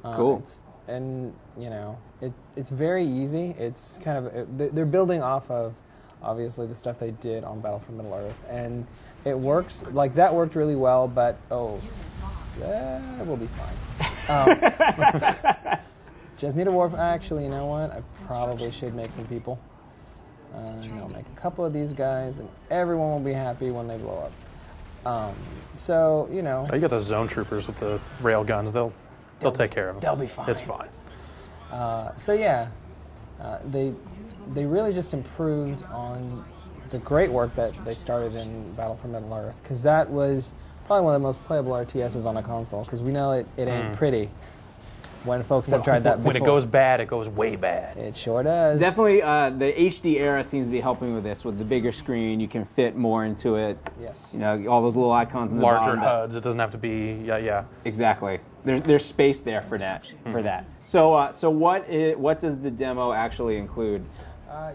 Speaker 1: Cool.
Speaker 14: It's very easy. It's kind of they're building off of obviously the stuff they did on Battle for Middle-earth, and it works. Like that worked really well, but we'll be fine. Just need a warp. Actually, you know what? I probably should make some people. Make a couple of these guys, and everyone will be happy when they blow up.
Speaker 2: You got those zone troopers with the rail guns. They'll take care of them.
Speaker 14: They'll be fine.
Speaker 2: It's fine.
Speaker 14: They really just improved on the great work that they started in Battle for Middle-earth, because that was probably one of the most playable RTSs on a console, because we know it ain't pretty. When folks have tried that before.
Speaker 2: When it goes bad, it goes way bad.
Speaker 14: It sure does.
Speaker 1: Definitely, the HD era seems to be helping with this. With the bigger screen, you can fit more into it.
Speaker 14: Yes.
Speaker 1: All those little icons in the
Speaker 2: larger
Speaker 1: bottom.
Speaker 2: HUDs. It doesn't have to be. Yeah.
Speaker 1: Exactly. There's space there for that. So what does the demo actually include?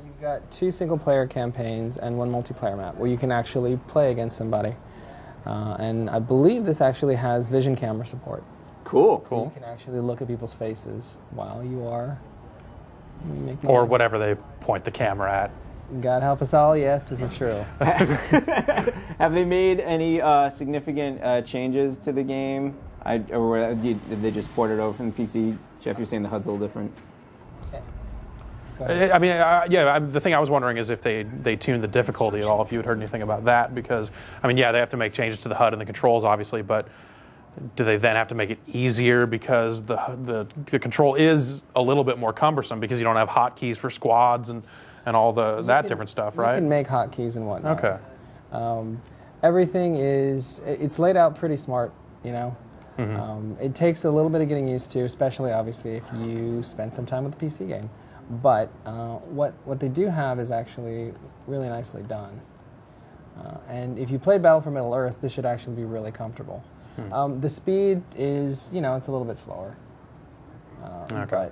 Speaker 14: You've got 2 single-player campaigns and 1 multiplayer map where you can actually play against somebody. And I believe this actually has vision camera support.
Speaker 1: Cool.
Speaker 14: So you can actually look at people's faces while you are making...
Speaker 2: Or whatever they point the camera at.
Speaker 14: God help us all, yes, this is true.
Speaker 1: Have they made any significant changes to the game? Or did they just port it over from the PC? Jeff, you're saying the HUD's a little different.
Speaker 14: Okay.
Speaker 2: I mean, the thing I was wondering is if they tuned the difficulty at all, if you had heard anything about that, because, they have to make changes to the HUD and the controls, obviously, but do they then have to make it easier because the control is a little bit more cumbersome because you don't have hotkeys for squads and all that different stuff, right?
Speaker 14: You can make hotkeys and whatnot.
Speaker 2: Okay.
Speaker 14: Everything it's laid out pretty smart, It takes a little bit of getting used to, especially, obviously, if you spend some time with the PC game. But what they do have is actually really nicely done. And if you played Battle for Middle-earth, this should actually be really comfortable. The speed is, it's a little bit slower.
Speaker 2: Okay.
Speaker 14: But,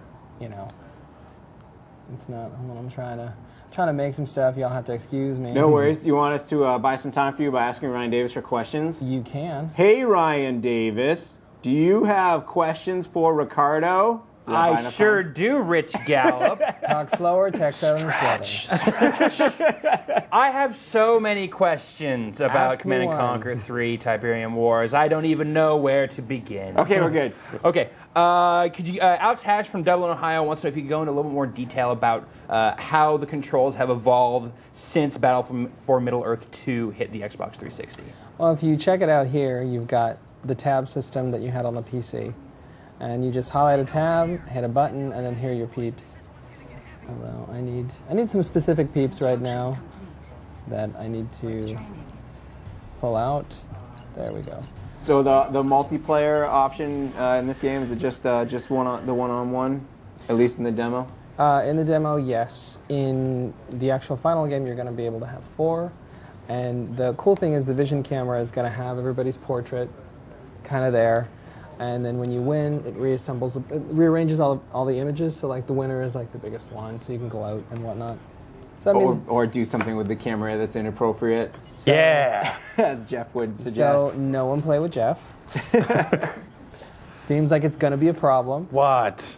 Speaker 14: it's not. Hold on, I'm trying to make some stuff. Y'all have to excuse me.
Speaker 1: No worries. You want us to buy some time for you by asking Ryan Davis for questions?
Speaker 14: You can.
Speaker 1: Hey, Ryan Davis. Do you have questions for Ricardo?
Speaker 3: I sure do, Rich Gallup.
Speaker 14: Talk slower, text out in the
Speaker 3: I have so many questions about
Speaker 14: Ask me
Speaker 3: Command &
Speaker 14: one.
Speaker 3: Conquer 3 Tiberium Wars. I don't even know where to begin.
Speaker 1: Okay, we're good.
Speaker 3: Okay. Could you, Alex Hatch from Dublin, Ohio wants to know if you could go into a little bit more detail about how the controls have evolved since Battle for Middle-earth 2 hit the Xbox 360.
Speaker 14: Well, if you check it out here, you've got the tab system that you had on the PC. And you just highlight a tab, hit a button, and then here are your peeps. Although I need some specific peeps right now that I need to pull out. There we go.
Speaker 1: So the multiplayer option in this game, is it just the one-on-one, at least in the demo?
Speaker 14: In the demo, yes. In the actual final game, you're going to be able to have 4. And the cool thing is the vision camera is going to have everybody's portrait kind of there. And then when you win, it rearranges all the images. So like the winner is like the biggest one, so you can go out and whatnot. So I mean,
Speaker 1: or do something with the camera that's inappropriate.
Speaker 14: So,
Speaker 1: yeah, as Jeff would suggest.
Speaker 14: So no one play with Jeff. Seems like it's going to be a problem.
Speaker 2: What?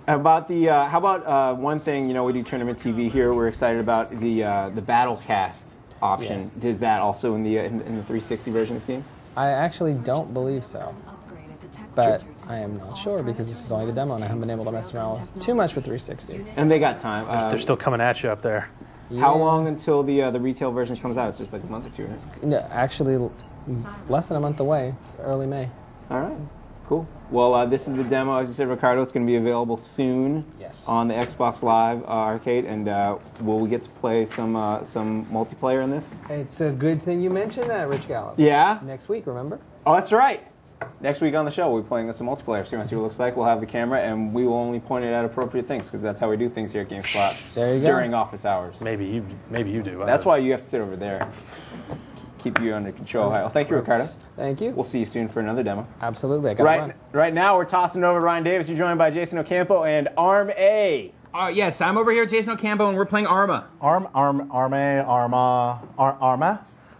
Speaker 1: About the how about one thing? We do tournament TV here. We're excited about the Battlecast option.
Speaker 14: Yeah.
Speaker 1: Is that also in the 360 version of this game?
Speaker 14: I actually don't believe so. But I am not sure because this is only the demo and I haven't been able to mess around with too much with 360.
Speaker 1: And they got time.
Speaker 2: They're still coming at you up there.
Speaker 14: Yeah.
Speaker 1: How long until the retail version comes out? It's just like a month or two, right?
Speaker 14: No, actually, less than a month away. It's early May.
Speaker 1: All right, cool. Well, this is the demo. As you said, Ricardo, it's going to be available soon on the Xbox Live Arcade, and will we get to play some multiplayer in this?
Speaker 14: It's a good thing you mentioned that, Rich Gallup.
Speaker 1: Yeah?
Speaker 14: Next week, remember?
Speaker 1: Oh, that's right. Next week on the show, we'll be playing some multiplayer. So you want to see what it looks like? We'll have the camera, and we will only point it at appropriate things, because that's how we do things here at GameSpot.
Speaker 14: There you go.
Speaker 1: During office hours.
Speaker 2: Maybe you do.
Speaker 1: That's why you have to sit over there. Keep you under control. Well, thank you, Ricardo.
Speaker 14: Thank you.
Speaker 1: We'll see you soon for another demo.
Speaker 14: Absolutely. I got run.
Speaker 1: Right now, we're tossing it over to Ryan Davis. You're joined by Jason Ocampo and Arm A.
Speaker 3: Yes, I'm over here at Jason Ocampo, and we're playing Arma.
Speaker 15: Arma.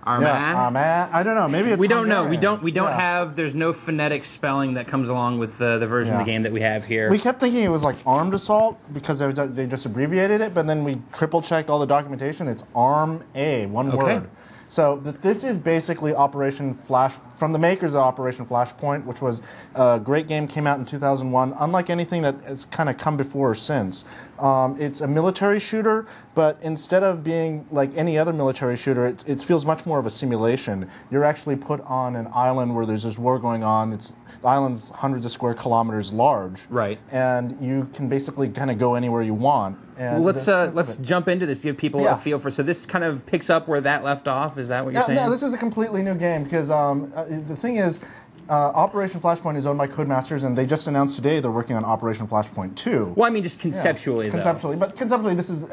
Speaker 15: Yeah, Arma. I don't know. Maybe it's.
Speaker 3: We don't know.
Speaker 15: Hungarian.
Speaker 3: We don't have. There's no phonetic spelling that comes along with the version of the game that we have here.
Speaker 15: We kept thinking it was like Armed Assault because they just abbreviated it, but then we triple checked all the documentation. It's Arm A, one word. So this is basically Operation Flash, from the makers of Operation Flashpoint, which was a great game, came out in 2001, unlike anything that has kind of come before or since. It's a military shooter, but instead of being like any other military shooter, it feels much more of a simulation. You're actually put on an island where there's this war going on. The island's hundreds of square kilometers large.
Speaker 3: Right.
Speaker 15: And you can basically kind of go anywhere you want. And
Speaker 3: well, let's jump into this, give people a feel for. So this kind of picks up where that left off. Is that what you're saying?
Speaker 15: No, this is a completely new game because the thing is, Operation Flashpoint is owned by Codemasters, and they just announced today they're working on Operation Flashpoint 2.
Speaker 3: Well, I mean, just conceptually, though.
Speaker 15: Conceptually, but conceptually, this is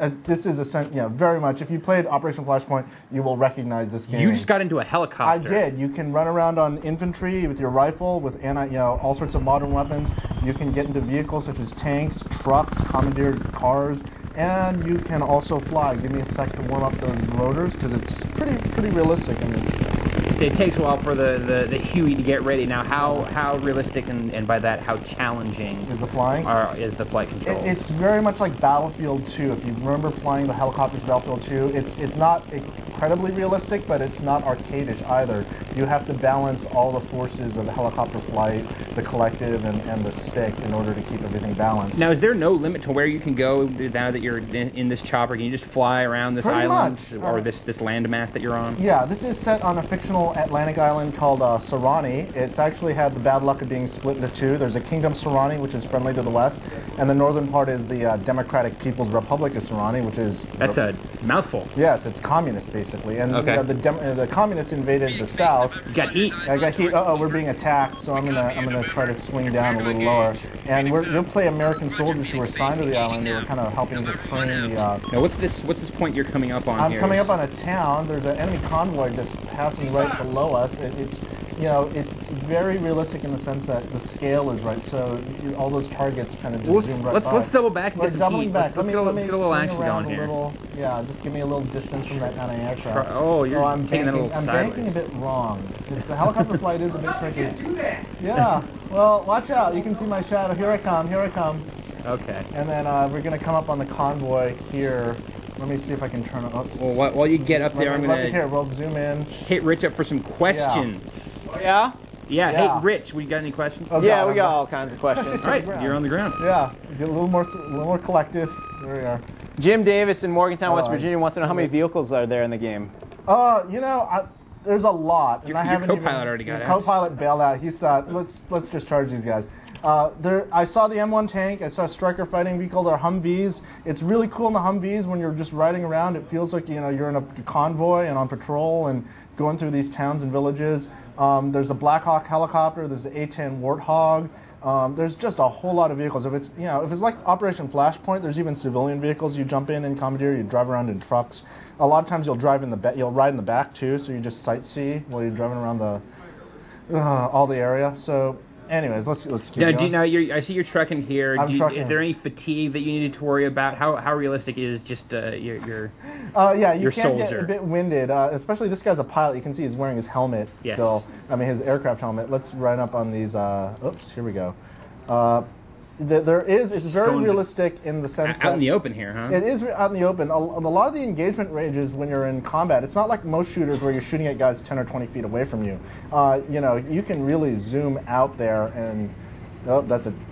Speaker 15: very much. If you played Operation Flashpoint, you will recognize this game.
Speaker 3: You just got into a helicopter.
Speaker 15: I did. You can run around on infantry with your rifle, with all sorts of modern weapons. You can get into vehicles such as tanks, trucks, commandeered cars, and you can also fly. Give me a sec to warm up those rotors because it's pretty realistic in this.
Speaker 3: It takes a while for the Huey to get ready. Now, how realistic and by that, how challenging
Speaker 15: is the flying?
Speaker 3: Is the flight controls?
Speaker 15: It's very much like Battlefield 2. If you remember flying the helicopters in Battlefield 2, it's not incredibly realistic, but it's not arcadish either. You have to balance all the forces of the helicopter flight, the collective, and the stick in order to keep everything balanced.
Speaker 3: Now, is there no limit to where you can go now that you're in this chopper? Can you just fly around this island or this landmass that you're on?
Speaker 15: Yeah, this is set on a fictional Atlantic island called Sarani. It's actually had the bad luck of being split into two. There's a Kingdom Sarani, which is friendly to the west, and the northern part is the Democratic People's Republic of Sarani, which is...
Speaker 3: That's a mouthful.
Speaker 15: Yes, it's communist, basically. And the communists invaded the south.
Speaker 3: You got heat.
Speaker 15: I got heat. Uh-oh, we're being attacked, so I'm gonna try to swing down a little lower. And you'll play American soldiers who were assigned to the island. They were kind of helping to train the...
Speaker 3: Now, what's this point you're coming up on here?
Speaker 15: I'm coming up on a town. There's an enemy convoy just passing right below us. you know, it's very realistic in the sense that the scale is right. So all those targets kind of just zoom right by.
Speaker 3: Let's double back and
Speaker 15: We're
Speaker 3: get some
Speaker 15: doubling
Speaker 3: heat.
Speaker 15: back.
Speaker 3: Let's get a little action
Speaker 15: swing around
Speaker 3: going here.
Speaker 15: Yeah, just give me a little distance from that anti-aircraft.
Speaker 3: I'm taking that a little
Speaker 15: I'm
Speaker 3: sideways.
Speaker 15: banking a bit wrong. The helicopter flight is a bit tricky. Yeah. Well, watch out. You can see my shadow. Here I come. Here I come.
Speaker 3: Okay.
Speaker 15: And then we're going to come up on the convoy here. Let me see if I can turn it up.
Speaker 3: Well, while you get up there, I'm going to
Speaker 15: here. We'll zoom in.
Speaker 3: Hit Rich up for some questions.
Speaker 1: Yeah.
Speaker 3: Yeah.
Speaker 15: Yeah.
Speaker 3: Hey, Rich, we got any questions?
Speaker 15: Oh,
Speaker 1: Yeah,
Speaker 15: God,
Speaker 1: we got all kinds of questions.
Speaker 3: All right, you're on the ground.
Speaker 15: Yeah. Get a little more collective. There we are.
Speaker 1: Jim Davis in Morgantown, West
Speaker 15: All right.
Speaker 1: Virginia wants to know how many vehicles are there in the game.
Speaker 15: You know, there's a lot.
Speaker 3: Your
Speaker 15: and I haven't
Speaker 3: co-pilot
Speaker 15: even,
Speaker 3: already got
Speaker 15: your
Speaker 3: out.
Speaker 15: Co-pilot bailed out. He said, let's just charge these guys. I saw the M1 tank. I saw a Stryker fighting vehicle. They're Humvees. It's really cool in the Humvees when you're just riding around. It feels like you're in a convoy and on patrol and going through these towns and villages. There's the Black Hawk helicopter. There's the A-10 Warthog. There's just a whole lot of vehicles. If it's like Operation Flashpoint, there's even civilian vehicles you jump in and commandeer. You drive around in trucks. A lot of times you'll ride in the back too, so you just sightsee while you're driving around all the area. So, anyways, let's keep going.
Speaker 3: I see you're trucking here.
Speaker 15: I'm trucking.
Speaker 3: Is there any fatigue that you needed to worry about? How realistic is just your
Speaker 15: you
Speaker 3: your
Speaker 15: can
Speaker 3: soldier?
Speaker 15: get a bit winded, especially this guy's a pilot. You can see he's wearing his helmet
Speaker 3: Yes.
Speaker 15: still. I mean, his aircraft helmet. Let's run up on these. Oops, here we go. It's very realistic in the sense that
Speaker 3: out in the open here, huh?
Speaker 15: It is out in the open. A lot of the engagement ranges when you're in combat, it's not like most shooters where you're shooting at guys 10 or 20 feet away from you. You can really zoom out there, and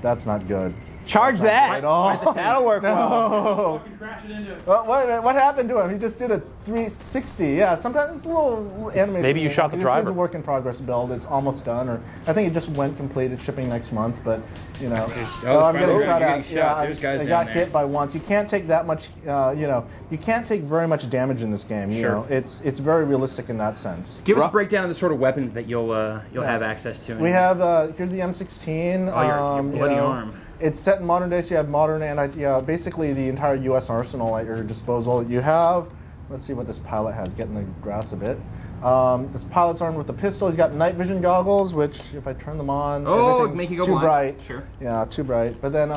Speaker 15: that's not good.
Speaker 1: Charge that. That'll work
Speaker 15: well. Wait a minute, what happened to him? He just did a 360. Yeah, sometimes it's a little animation.
Speaker 2: Maybe you shot the
Speaker 15: This
Speaker 2: driver.
Speaker 15: is a work in progress build. It's almost done, or I think it just went completed, shipping next month. But I'm getting shot at.
Speaker 3: There's guys
Speaker 15: I
Speaker 3: down
Speaker 15: got
Speaker 3: there.
Speaker 15: hit by once. You can't take that much. You can't take very much damage in this game.
Speaker 3: Sure.
Speaker 15: It's very realistic in that sense.
Speaker 3: Give us a breakdown of the sort of weapons that you'll have access to.
Speaker 15: We have here's the M16.
Speaker 3: Oh, your bloody arm.
Speaker 15: It's set in modern day, so you have modern and basically the entire U.S. arsenal at your disposal. You have, let's see what this pilot has. Get in the grass a bit. This pilot's armed with a pistol. He's got night vision goggles, which if I turn them on,
Speaker 3: make you go
Speaker 15: too
Speaker 3: blind.
Speaker 15: bright.
Speaker 3: Sure.
Speaker 15: Yeah, too bright. But then,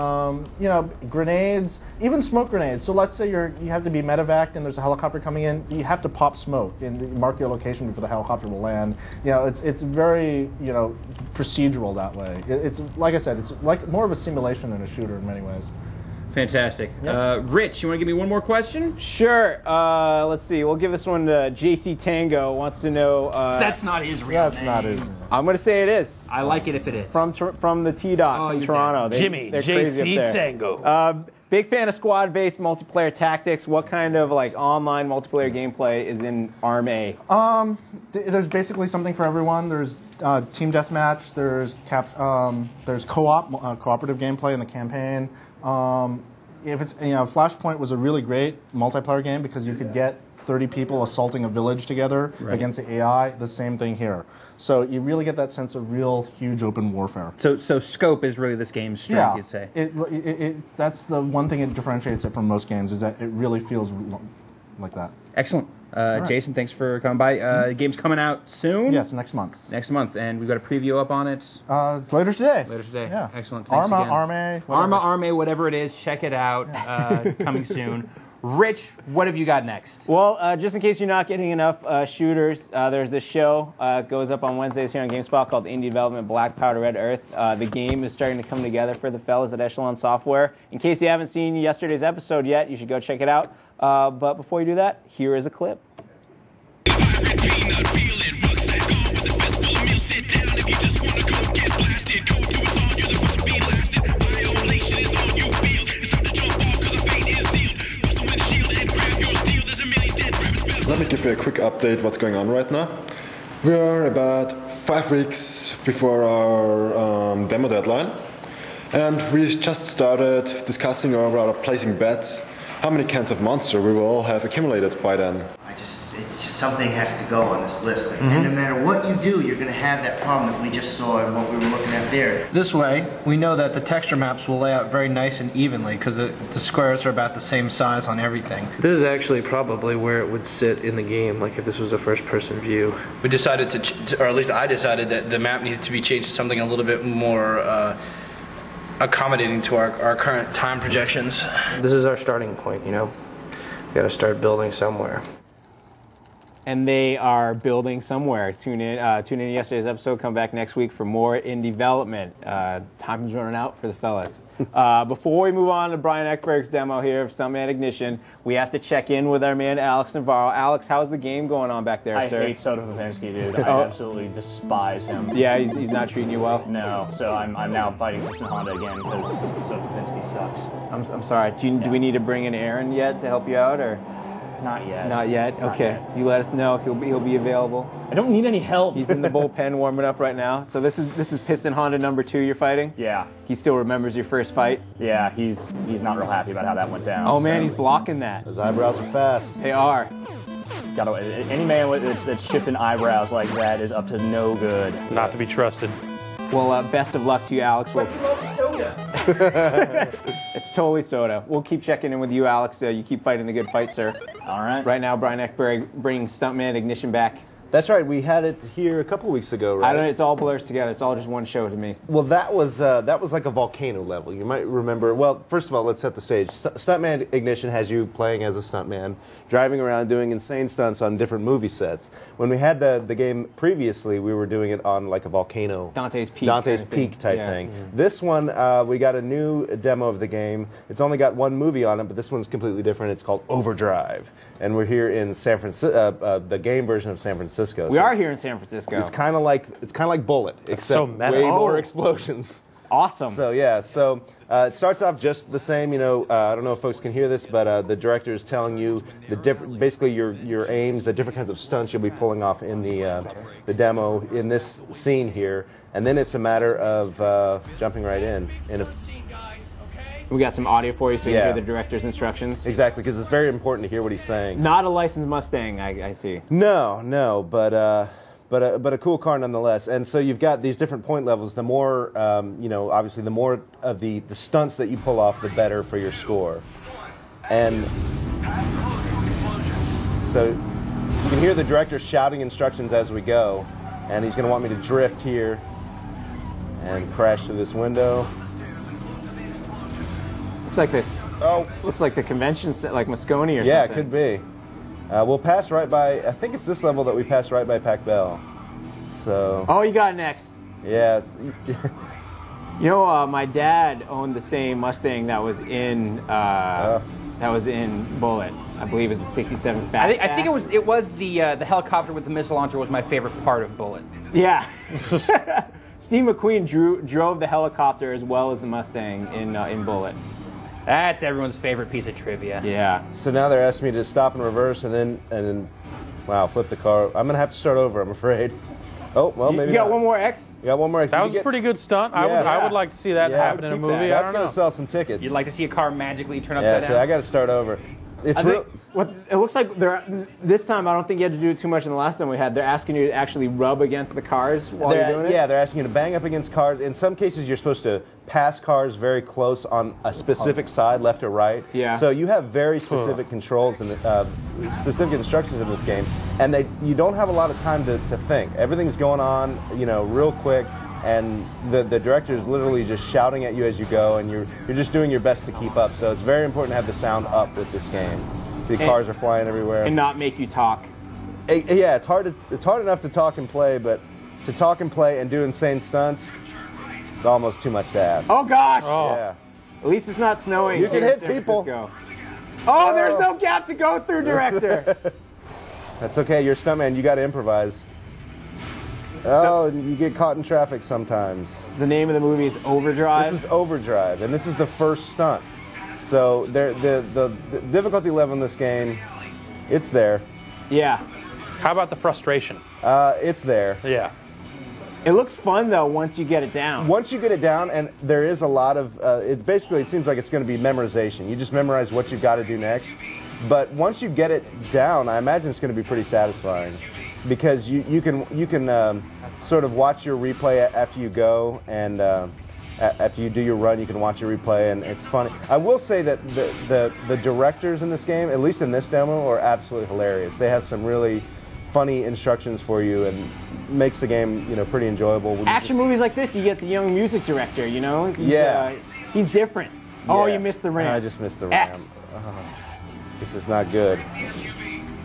Speaker 15: grenades, even smoke grenades. So let's say you have to be medevaced and there's a helicopter coming in. You have to pop smoke and mark your location before the helicopter will land. It's very procedural that way. It's like I said, it's like more of a simulation than a shooter in many ways.
Speaker 3: Fantastic.
Speaker 15: Yep.
Speaker 3: Rich, you want to give me one more question?
Speaker 1: Sure. Let's see. We'll give this one to JC Tango. Wants to know.
Speaker 3: That's not his real name.
Speaker 15: That's not his.
Speaker 1: I'm going to say it is.
Speaker 3: I like it if it is.
Speaker 1: From the T-Dot from Toronto.
Speaker 2: Jimmy,
Speaker 1: they're crazy up
Speaker 2: JC
Speaker 1: there.
Speaker 2: Tango.
Speaker 1: Big fan of squad-based multiplayer tactics. What kind of online multiplayer gameplay is in ARM A?
Speaker 15: There's basically something for everyone. There's team deathmatch. There's co-op, cooperative gameplay in the campaign. If it's Flashpoint was a really great multiplayer game because you could get 30 people assaulting a village together against the AI. The same thing here. So you really get that sense of real huge open warfare.
Speaker 3: So scope is really this game's strength, you'd say.
Speaker 15: That's the one thing it differentiates it from most games is that it really feels like that.
Speaker 3: Excellent.
Speaker 15: right.
Speaker 3: Jason, thanks for coming by. The game's coming out soon?
Speaker 15: Yes, next month.
Speaker 3: Next month, and we've got a preview up on it.
Speaker 15: It's later today.
Speaker 3: Later today.
Speaker 15: Yeah.
Speaker 3: Excellent. Thanks again.
Speaker 15: Arma,
Speaker 3: whatever it is, check it out. Coming soon. Rich, what have you got next?
Speaker 1: Well, just in case you're not getting enough shooters, there's this show. It goes up on Wednesdays here on GameSpot called Indie Development Black Powder Red Earth. The game is starting to come together for the fellas at Echelon Software. In case you haven't seen yesterday's episode yet, you should go check it out. But before you do that, here is a clip.
Speaker 16: Let me give you a quick update what's going on right now. We are about 5 weeks before our demo deadline, and we just started discussing or placing bets how many cans of Monster we will have accumulated by then.
Speaker 17: It's just something has to go on this list. And no matter what you do, you're going to have that problem that we just saw and what we were looking at there.
Speaker 18: This way, we know that the texture maps will lay out very nice and evenly because the squares are about the same size on everything.
Speaker 19: This is actually probably where it would sit in the game, like if this was a first-person view.
Speaker 18: We decided or at least I decided that the map needed to be changed to something a little bit more accommodating to our current time projections.
Speaker 19: This is our starting point, you know? We gotta start building somewhere.
Speaker 1: And they are building somewhere. Tune in yesterday's episode. Come back next week for more in development. Time's running out for the fellas. Before we move on to Brian Ekberg's demo here of Stuntman Ignition, we have to check in with our man Alex Navarro. Alex, how's the game going on back there, sir?
Speaker 4: I hate Soda Popinski, dude. I absolutely despise him.
Speaker 1: Yeah, he's not treating you well?
Speaker 4: No, so I'm now fighting Kristen Honda again because Soda Popinski sucks.
Speaker 1: I'm sorry. Do we need to bring in Aaron yet to help you out, or?
Speaker 4: Not yet.
Speaker 1: Not yet?
Speaker 4: Not
Speaker 1: Okay.
Speaker 4: yet.
Speaker 1: You let us know. He'll be available.
Speaker 4: I don't need any help.
Speaker 1: He's in the bullpen warming up right now. So this is Piston Honda number 2 you're fighting?
Speaker 4: Yeah.
Speaker 1: He still remembers your first fight?
Speaker 4: Yeah, he's not real happy about how that went down.
Speaker 1: Oh man, he's blocking that.
Speaker 11: His eyebrows are fast.
Speaker 1: They are.
Speaker 4: Any man that's shifting eyebrows like that is up to no good.
Speaker 2: Not to be trusted.
Speaker 1: Well, best of luck to you, Alex.
Speaker 4: But you love soda.
Speaker 1: It's totally soda. We'll keep checking in with you, Alex. You keep fighting the good fight, sir.
Speaker 4: All right.
Speaker 1: Right now, Brian Ekberg bringing Stuntman Ignition back.
Speaker 11: That's right. We had it here a couple weeks ago, right?
Speaker 1: I don't know. It's all blurs together. It's all just one show to me.
Speaker 11: Well, that was like a volcano level. You might remember. Well, first of all, let's set the stage. Stuntman Ignition has you playing as a stuntman, driving around doing insane stunts on different movie sets. When we had the game previously, we were doing it on like a volcano.
Speaker 1: Dante's Peak.
Speaker 11: Dante's Peak type thing. This one, we got a new demo of the game. It's only got one movie on it, but this one's completely different. It's called Overdrive, and we're here in San Francisco, the game version of San Francisco.
Speaker 1: We are here in San Francisco.
Speaker 11: It's kind of like Bullet, except
Speaker 2: so meta.
Speaker 11: way more explosions.
Speaker 1: Awesome.
Speaker 11: So yeah, it starts off just the same. You know, I don't know if folks can hear this, but the director is telling you basically your aims, the different kinds of stunts you'll be pulling off in the demo in this scene here, and then it's a matter of jumping right in.
Speaker 1: We got some audio for you so you can hear the director's instructions.
Speaker 11: Exactly, because it's very important to hear what he's saying.
Speaker 1: Not a licensed Mustang, I see.
Speaker 11: No, but a cool car nonetheless. And so you've got these different point levels. The more, obviously, the more of the stunts that you pull off, the better for your score. And so you can hear the director shouting instructions as we go, and he's going to want me to drift here and crash through this window. Looks like the convention set, like Moscone or something. Yeah, it could be. We'll pass right by. I think it's this level that we passed right by Pac Bell. So.
Speaker 1: Oh, you got next.
Speaker 11: Yeah.
Speaker 1: You know, my dad owned the same Mustang that was in Bullet. I believe it was a '67 Fastback.
Speaker 3: I think it was the helicopter with the missile launcher was my favorite part of Bullet.
Speaker 1: Yeah. Steve McQueen drove the helicopter as well as the Mustang in Bullet.
Speaker 3: That's everyone's favorite piece of trivia.
Speaker 1: Yeah.
Speaker 11: So now they're asking me to stop and reverse and then wow, flip the car. I'm gonna have to start over, I'm afraid. Oh, well, maybe
Speaker 1: you got one more X?
Speaker 11: You got one more X.
Speaker 2: That was a pretty good stunt.
Speaker 11: Yeah.
Speaker 2: I would like to see that happen in a movie.
Speaker 11: That's gonna sell some tickets.
Speaker 3: You'd like to see a car magically turn upside down?
Speaker 11: Yeah, so I got to start over. It's real.
Speaker 1: It looks like this time, I don't think you had to do it too much in the last time we had. They're asking you to actually rub against the cars while you're doing it?
Speaker 11: Yeah, they're asking you to bang up against cars. In some cases, you're supposed to pass cars very close on a specific side, left or right.
Speaker 1: Yeah.
Speaker 11: So you have very specific controls and specific instructions in this game, and you don't have a lot of time to think. Everything's going on, real quick. And the director is literally just shouting at you as you go, and you're just doing your best to keep up. So it's very important to have the sound up with this game. The cars are flying everywhere.
Speaker 1: And not make you talk.
Speaker 11: Yeah, it's hard enough to talk and play, but to talk and play and do insane stunts, it's almost too much to ask.
Speaker 1: Oh gosh!
Speaker 11: Oh. Yeah.
Speaker 1: At least it's not snowing.
Speaker 11: You can hit
Speaker 1: San
Speaker 11: people.
Speaker 1: Francisco. Oh, there's no gap to go through, director.
Speaker 11: That's okay. You're a stuntman. You got to improvise. Oh, and you get caught in traffic sometimes.
Speaker 1: The name of the movie is Overdrive?
Speaker 11: This is Overdrive, and this is the first stunt. So the difficulty level in this game, it's there.
Speaker 1: Yeah.
Speaker 2: How about the frustration?
Speaker 11: It's there.
Speaker 2: Yeah.
Speaker 1: It looks fun, though, once you get it down.
Speaker 11: Once you get it down, and there is a lot of, it seems like it's going to be memorization. You just memorize what you've got to do next. But once you get it down, I imagine it's going to be pretty satisfying, because you can sort of watch your replay after you go, and after you do your run, you can watch your replay, and it's funny. I will say that the directors in this game, at least in this demo, are absolutely hilarious. They have some really funny instructions for you, and makes the game, you know, pretty enjoyable.
Speaker 1: Action movies like this, you get the young music director, you know? He's different. Oh, you missed the ramp.
Speaker 11: I just missed the ramp.
Speaker 1: X.
Speaker 11: This is not good.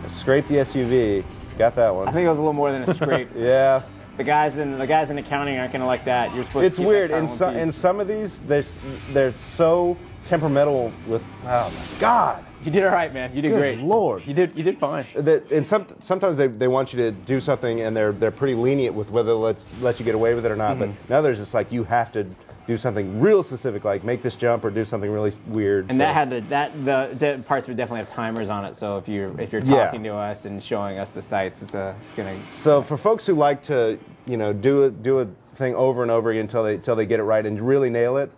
Speaker 11: Scrape the SUV. Got that one.
Speaker 1: I think it was a little more than a scrape.
Speaker 11: Yeah.
Speaker 1: The guys in accounting aren't going to like that. You're supposed to keep
Speaker 11: weird.
Speaker 1: that
Speaker 11: In some of these, they're so temperamental with. Oh my God.
Speaker 1: You did all right, man. You did great.
Speaker 11: Good Lord.
Speaker 1: You did fine.
Speaker 11: And sometimes they want you to do something, and they're pretty lenient with whether they'll let you get away with it or not. But now there's just like, you have to do something real specific, like make this jump or do something really weird.
Speaker 1: And that had the parts would definitely have timers on it. So if you're talking to us and showing us the sites, it's gonna.
Speaker 11: So for folks who like to, you know, do a thing over and over again until they get it right and really nail it,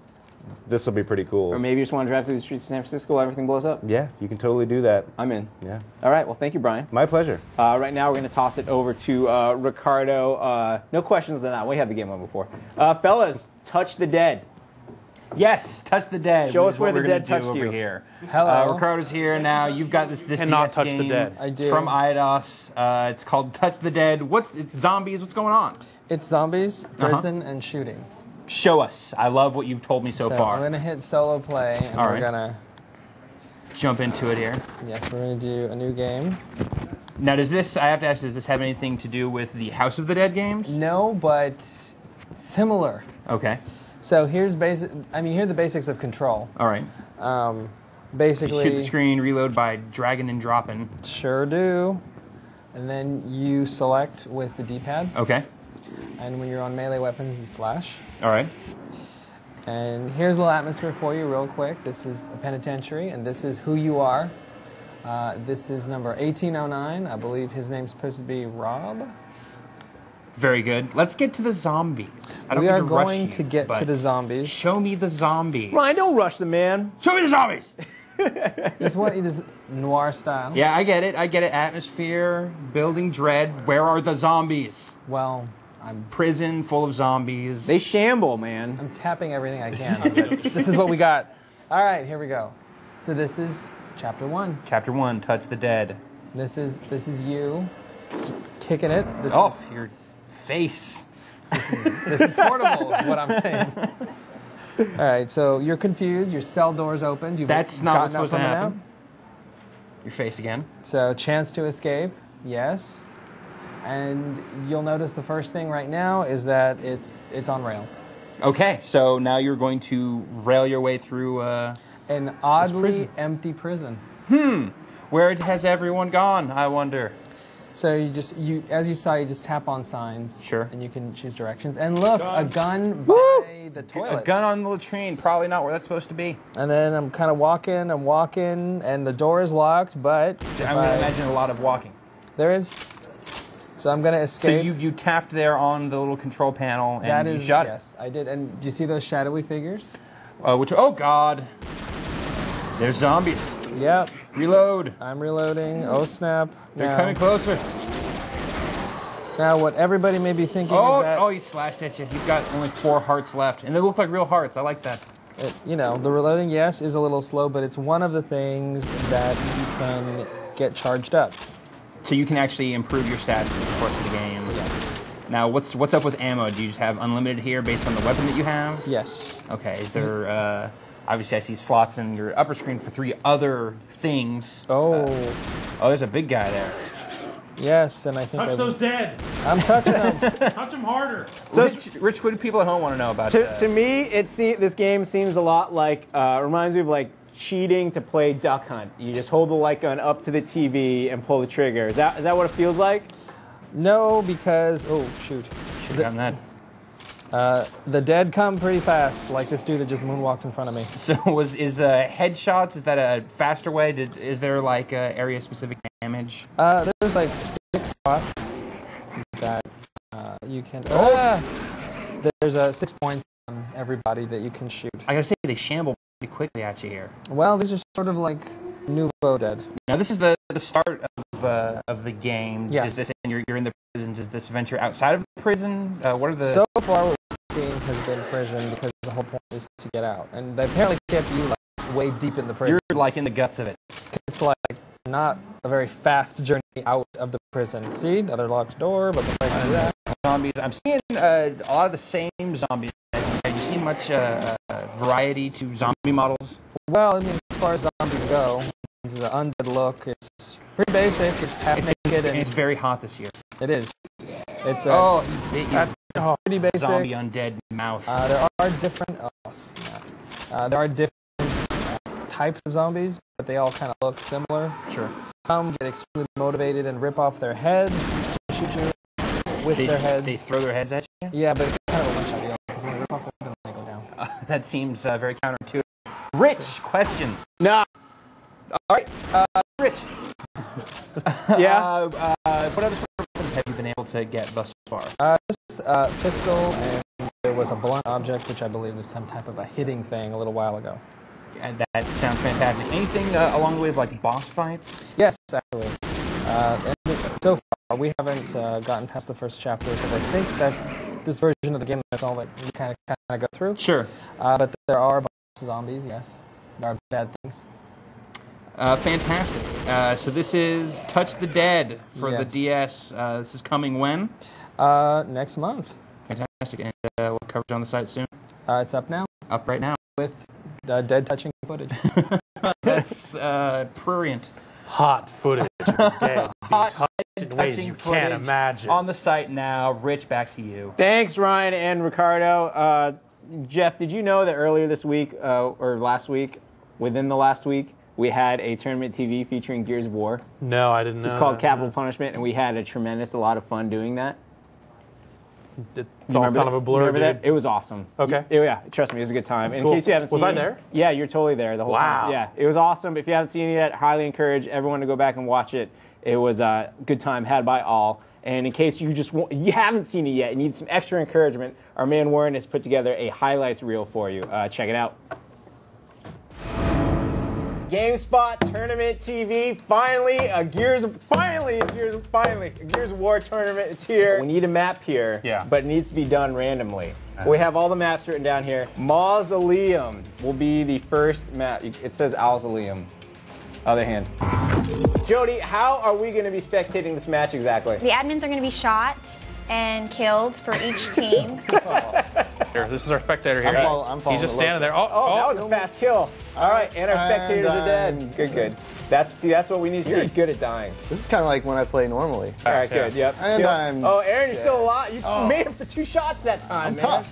Speaker 11: this will be pretty cool.
Speaker 1: Or maybe you just want to drive through the streets of San Francisco while everything blows up.
Speaker 11: Yeah, you can totally do that.
Speaker 1: I'm in.
Speaker 11: Yeah.
Speaker 1: All right. Well, thank you, Brian.
Speaker 11: My pleasure.
Speaker 1: Right now, we're going to toss it over to Ricardo. No questions on that. We had the game on before. Fellas, Touch the Dead.
Speaker 3: Yes, Touch the Dead.
Speaker 1: Show us where the dead
Speaker 3: touched
Speaker 1: touched
Speaker 3: you.
Speaker 1: you.
Speaker 3: Here.
Speaker 14: Hello.
Speaker 3: Ricardo's here now. You've got this
Speaker 2: And
Speaker 3: DS
Speaker 2: not Touch
Speaker 3: game
Speaker 2: the Dead.
Speaker 14: I do.
Speaker 3: from Eidos. It's called Touch the Dead. It's zombies. What's going on?
Speaker 14: It's zombies, prison, and shooting.
Speaker 3: Show us. I love what you've told me so far.
Speaker 14: I'm going to hit solo play, and
Speaker 3: All
Speaker 14: we're
Speaker 3: right.
Speaker 14: going to
Speaker 3: jump into it here.
Speaker 14: Yes, we're going to do a new game.
Speaker 3: Now, does this have anything to do with the House of the Dead games?
Speaker 14: No, but similar.
Speaker 3: Okay.
Speaker 14: So here are the basics of Control.
Speaker 3: All right.
Speaker 14: Basically,
Speaker 3: You shoot the screen, reload by dragging and dropping.
Speaker 14: Sure do. And then you select with the D-pad.
Speaker 3: Okay.
Speaker 14: And when you're on melee weapons, you slash.
Speaker 3: All right.
Speaker 14: And here's a little atmosphere for you real quick. This is a penitentiary, and this is who you are. This is number 1809. I believe his name's supposed to be Rob.
Speaker 3: Very good. Let's get to the zombies. I don't
Speaker 14: We
Speaker 3: mean
Speaker 14: are
Speaker 3: to rush
Speaker 14: going
Speaker 3: you,
Speaker 14: to get to
Speaker 3: but
Speaker 14: the zombies.
Speaker 3: Show me the zombies.
Speaker 1: Ryan, don't rush the man.
Speaker 3: Show me the zombies.
Speaker 14: It is noir style.
Speaker 3: Yeah, I get it. Atmosphere, building dread. Where are the zombies?
Speaker 14: Well, I'm
Speaker 3: prison full of zombies.
Speaker 1: They shamble, man.
Speaker 14: I'm tapping everything I can. But this is what we got. All right, here we go. So this is chapter 1.
Speaker 3: Chapter 1, Touch the Dead.
Speaker 14: This is you just kicking it. This is
Speaker 3: your face.
Speaker 14: This is portable, is what I'm saying. All right, so you're confused. Your cell door's opened.
Speaker 3: That's not what's supposed to happen. Your face again.
Speaker 14: So chance to escape, yes. And you'll notice the first thing right now is that it's on rails.
Speaker 3: Okay, so now you're going to rail your way through
Speaker 14: an oddly empty prison.
Speaker 3: Where has everyone gone, I wonder?
Speaker 14: So as you saw, you just tap on signs.
Speaker 3: Sure.
Speaker 14: And you can choose directions. And look, a gun by the toilet.
Speaker 3: A gun on the latrine, probably not where that's supposed to be.
Speaker 14: And then I'm kind of walking, and the door is locked, but...
Speaker 3: I'm going to imagine a lot of walking.
Speaker 14: There is. So I'm going to escape.
Speaker 3: So you tapped there on the little control panel and you shot it?
Speaker 14: Yes, I did. And do you see those shadowy figures?
Speaker 3: Oh, God. There's zombies.
Speaker 14: Yep.
Speaker 3: Reload.
Speaker 14: I'm reloading. Oh, snap.
Speaker 3: They're coming closer.
Speaker 14: Now, what everybody may be thinking is that...
Speaker 3: Oh, he slashed at you. You've got only 4 hearts left. And they look like real hearts. I like that.
Speaker 14: The reloading, yes, is a little slow, but it's one of the things that you can get charged up.
Speaker 3: So you can actually improve your stats through the course of the game.
Speaker 14: Yes.
Speaker 3: Now, what's up with ammo? Do you just have unlimited here based on the weapon that you have?
Speaker 14: Yes.
Speaker 3: Okay. Is there... Obviously, I see slots in your upper screen for 3 other things.
Speaker 14: Oh.
Speaker 3: There's a big guy there.
Speaker 14: Yes, and I think...
Speaker 2: Touch those dead.
Speaker 14: I'm touching them.
Speaker 2: Touch them harder.
Speaker 3: So, Rich, what do people at home want to know about
Speaker 1: To me, this game seems a lot like... reminds me of, like, cheating to play Duck Hunt. You just hold the light gun up to the TV and pull the trigger. Is that what it feels like?
Speaker 14: No, because... Oh, shoot.
Speaker 3: Should have gotten
Speaker 14: that. The dead come pretty fast, like this dude that just moonwalked in front of me.
Speaker 3: So is headshots, is that a faster way? Is there like area-specific damage?
Speaker 14: There's like 6 spots that you can... There's 6 points on everybody that you can shoot.
Speaker 3: I gotta say, they shamble pretty quickly at you here.
Speaker 14: Well, these are sort of like Nouveau Dead.
Speaker 3: Now this is the start of the game.
Speaker 14: Yes.
Speaker 3: Does this, and you're in the prison. Does this venture outside of the prison? What are the...
Speaker 14: So far, what we've seen has been prison because the whole point is to get out. And they apparently kept you like way deep in the prison.
Speaker 3: You're like in the guts of it.
Speaker 14: It's like not a very fast journey out of the prison. See, another locked door, but the do that.
Speaker 3: Zombies. I'm seeing a lot of the same zombies. Have you seen much variety to zombie models?
Speaker 14: Well, I mean, as far as zombies go, it's an undead look. It's pretty basic. It's half naked.
Speaker 3: It's very hot this year.
Speaker 14: It is. It's
Speaker 3: it's
Speaker 14: pretty basic.
Speaker 3: Zombie undead mouth.
Speaker 14: There are different. There are different types of zombies, but they all kind of look similar.
Speaker 3: Sure.
Speaker 14: Some get extremely motivated and rip off their heads, shoot you with their heads.
Speaker 3: They throw their heads at you?
Speaker 14: Yeah, but it's kind of a one-shot deal because when they rip off their head, they go down.
Speaker 3: That seems very counterintuitive. Rich, questions?
Speaker 1: No.
Speaker 3: All right, Rich.
Speaker 1: Yeah?
Speaker 3: What other sort of weapons have you been able to get thus far?
Speaker 14: Just a pistol, and there was a blunt object, which I believe is some type of a hitting thing a little while ago.
Speaker 3: And that sounds fantastic. Anything along the way of like boss fights?
Speaker 14: Yes, actually. And so far, we haven't gotten past the first chapter because I think that's this version of the game. That's all that we kind of go through.
Speaker 3: Sure.
Speaker 14: But there are zombies. Yes, there are bad things.
Speaker 3: Fantastic. So this is Touch the Dead for the DS. This is coming when?
Speaker 14: Next month.
Speaker 3: Fantastic. And we'll have coverage on the site soon?
Speaker 14: It's up now.
Speaker 3: Up right now.
Speaker 14: With dead touching footage.
Speaker 3: That's prurient.
Speaker 2: Hot footage of dead being touched in ways you can't imagine.
Speaker 3: On the site now. Rich, back to you.
Speaker 1: Thanks, Ryan and Ricardo. Jeff, did you know that earlier this week, or last week, within the last week, we had a tournament TV featuring Gears of War?
Speaker 2: No, I didn't know.
Speaker 1: It's called Capital Punishment, and we had a lot of fun doing that.
Speaker 2: It's all kind of a blur,
Speaker 1: Remember that? It was awesome.
Speaker 2: Okay.
Speaker 1: Yeah, trust me, it was a good time. And
Speaker 2: Cool.
Speaker 1: in case you haven't seen
Speaker 2: Was I there?
Speaker 1: Yeah, you're totally there the whole time.
Speaker 2: Wow.
Speaker 1: Yeah, it was awesome. If you haven't seen it yet, highly encourage everyone to go back and watch it. It was a good time had by all. And in case you you haven't seen it yet and need some extra encouragement, our man Warren has put together a highlights reel for you. Check it out. GameSpot Tournament TV. Finally, a Gears of War tournament. It's here. We need a map here, but it needs to be done randomly. We have all the maps written down here. Mausoleum will be the first map. It says Ausoleum. Other hand. Jody, how are we going to be spectating this match exactly?
Speaker 20: The admins are going to be shot and killed for each team.
Speaker 2: Here, this is our spectator here.
Speaker 1: I'm
Speaker 2: He's just standing there.
Speaker 1: Oh, that was a fast kill. All right, and our spectators are dead. Good. That's what we need to see. He's good at dying.
Speaker 21: This is kind of like when I play normally.
Speaker 1: All right, good. Yep.
Speaker 21: And I'm.
Speaker 1: Oh, Aaron, you're still alive. You made it for 2 shots that time, man.
Speaker 21: Tough.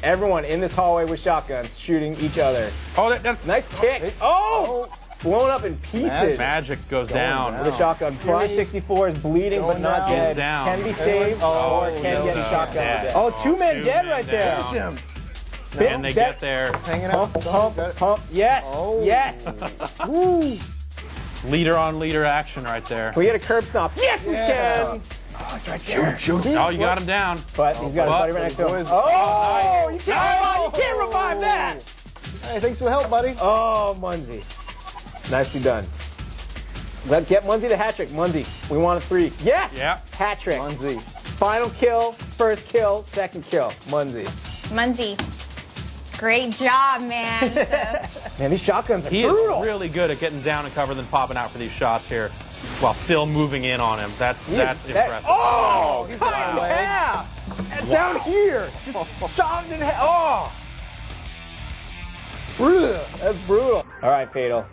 Speaker 1: Everyone in this hallway with shotguns shooting each other.
Speaker 2: Oh, that's
Speaker 1: nice kick. Oh! Blown up in pieces.
Speaker 2: Magic goes down.
Speaker 1: With a shotgun. Fly 64 is bleeding but not dead.
Speaker 2: Down.
Speaker 1: Can be saved or can get a shotgun. Oh, 2 men dead right there.
Speaker 2: And they get there.
Speaker 21: Hanging out.
Speaker 1: Pump. Yes. Yes. Woo.
Speaker 2: Leader on leader action right there.
Speaker 1: Can we get a curb stomp? Yes, we can.
Speaker 21: Oh, it's right there. Shoot.
Speaker 2: Oh, you got him down.
Speaker 1: But he's got a buddy right next to him. Oh, you can't revive that.
Speaker 21: Hey, thanks for the help, buddy.
Speaker 1: Oh, Munzie. Nicely done. Get Munzie the hat trick. Munzie, we want a 3. Yes!
Speaker 2: Yeah.
Speaker 1: Hat trick. Munzie. Final kill, first kill, second kill. Munzie.
Speaker 20: Great job, man.
Speaker 1: Man, these shotguns are
Speaker 2: He
Speaker 1: brutal.
Speaker 2: is really good at getting down and cover, then popping out for these shots here while still moving in on him. That's impressive.
Speaker 1: Oh, cut it in half. And down here. Just shot in half. Oh. That's brutal. All right, Fatal.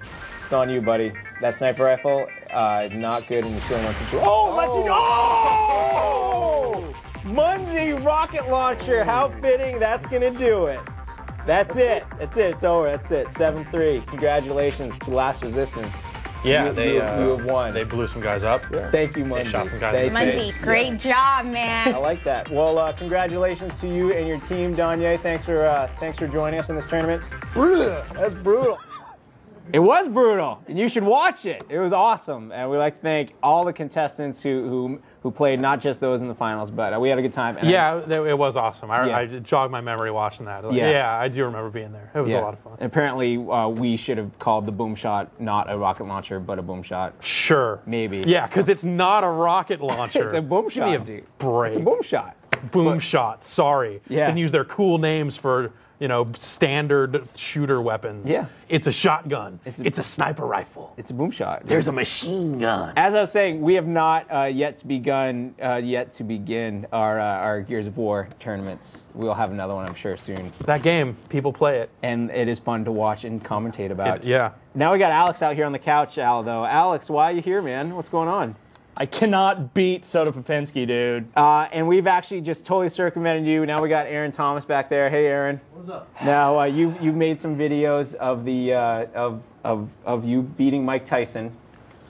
Speaker 1: It's on you, buddy. That sniper rifle, not good in the 2-on-1 situation. Oh, let you know! Munzie rocket launcher. How fitting. That's going to do it. That's it. It's over. That's it. 7-3. Congratulations to Last Resistance.
Speaker 2: Yeah,
Speaker 1: you have won.
Speaker 2: They blew some guys up.
Speaker 1: Yeah. Thank you, Munzie.
Speaker 2: They shot some guys in the face.
Speaker 20: Munzie, great job, man.
Speaker 1: I like that. Well, congratulations to you and your team, Danye. Thanks for joining us in this tournament. That's brutal. It was brutal, and you should watch it. It was awesome, and we'd like to thank all the contestants who played, not just those in the finals, but we had a good time. And
Speaker 2: it was awesome. I jogged my memory watching that. I do remember being there. It was a lot of fun.
Speaker 1: And apparently, we should have called the boom shot not a rocket launcher, but a boom shot.
Speaker 2: Sure.
Speaker 1: Maybe.
Speaker 2: Yeah, because it's not a rocket launcher.
Speaker 1: It's a boom shot.
Speaker 2: Give me a break.
Speaker 1: It's a boom shot.
Speaker 2: Boom shot. Sorry.
Speaker 1: Yeah.
Speaker 2: Didn't use their cool names for standard shooter weapons.
Speaker 1: Yeah.
Speaker 2: It's a shotgun. It's a sniper rifle.
Speaker 1: It's a boom shot.
Speaker 2: There's a machine gun.
Speaker 1: As I was saying, we have not yet to begin our Gears of War tournaments. We'll have another one, I'm sure, soon.
Speaker 2: That game, people play it.
Speaker 1: And it is fun to watch and commentate about.
Speaker 2: Yeah.
Speaker 1: Now we got Alex out here on the couch, Al, though. Alex, why are you here, man? What's going on?
Speaker 4: I cannot beat Soda Popinski, dude.
Speaker 1: And we've actually just totally circumvented you. Now we got Aaron Thomas back there. Hey, Aaron.
Speaker 21: What's up?
Speaker 1: Now you've made some videos of the of you beating Mike Tyson,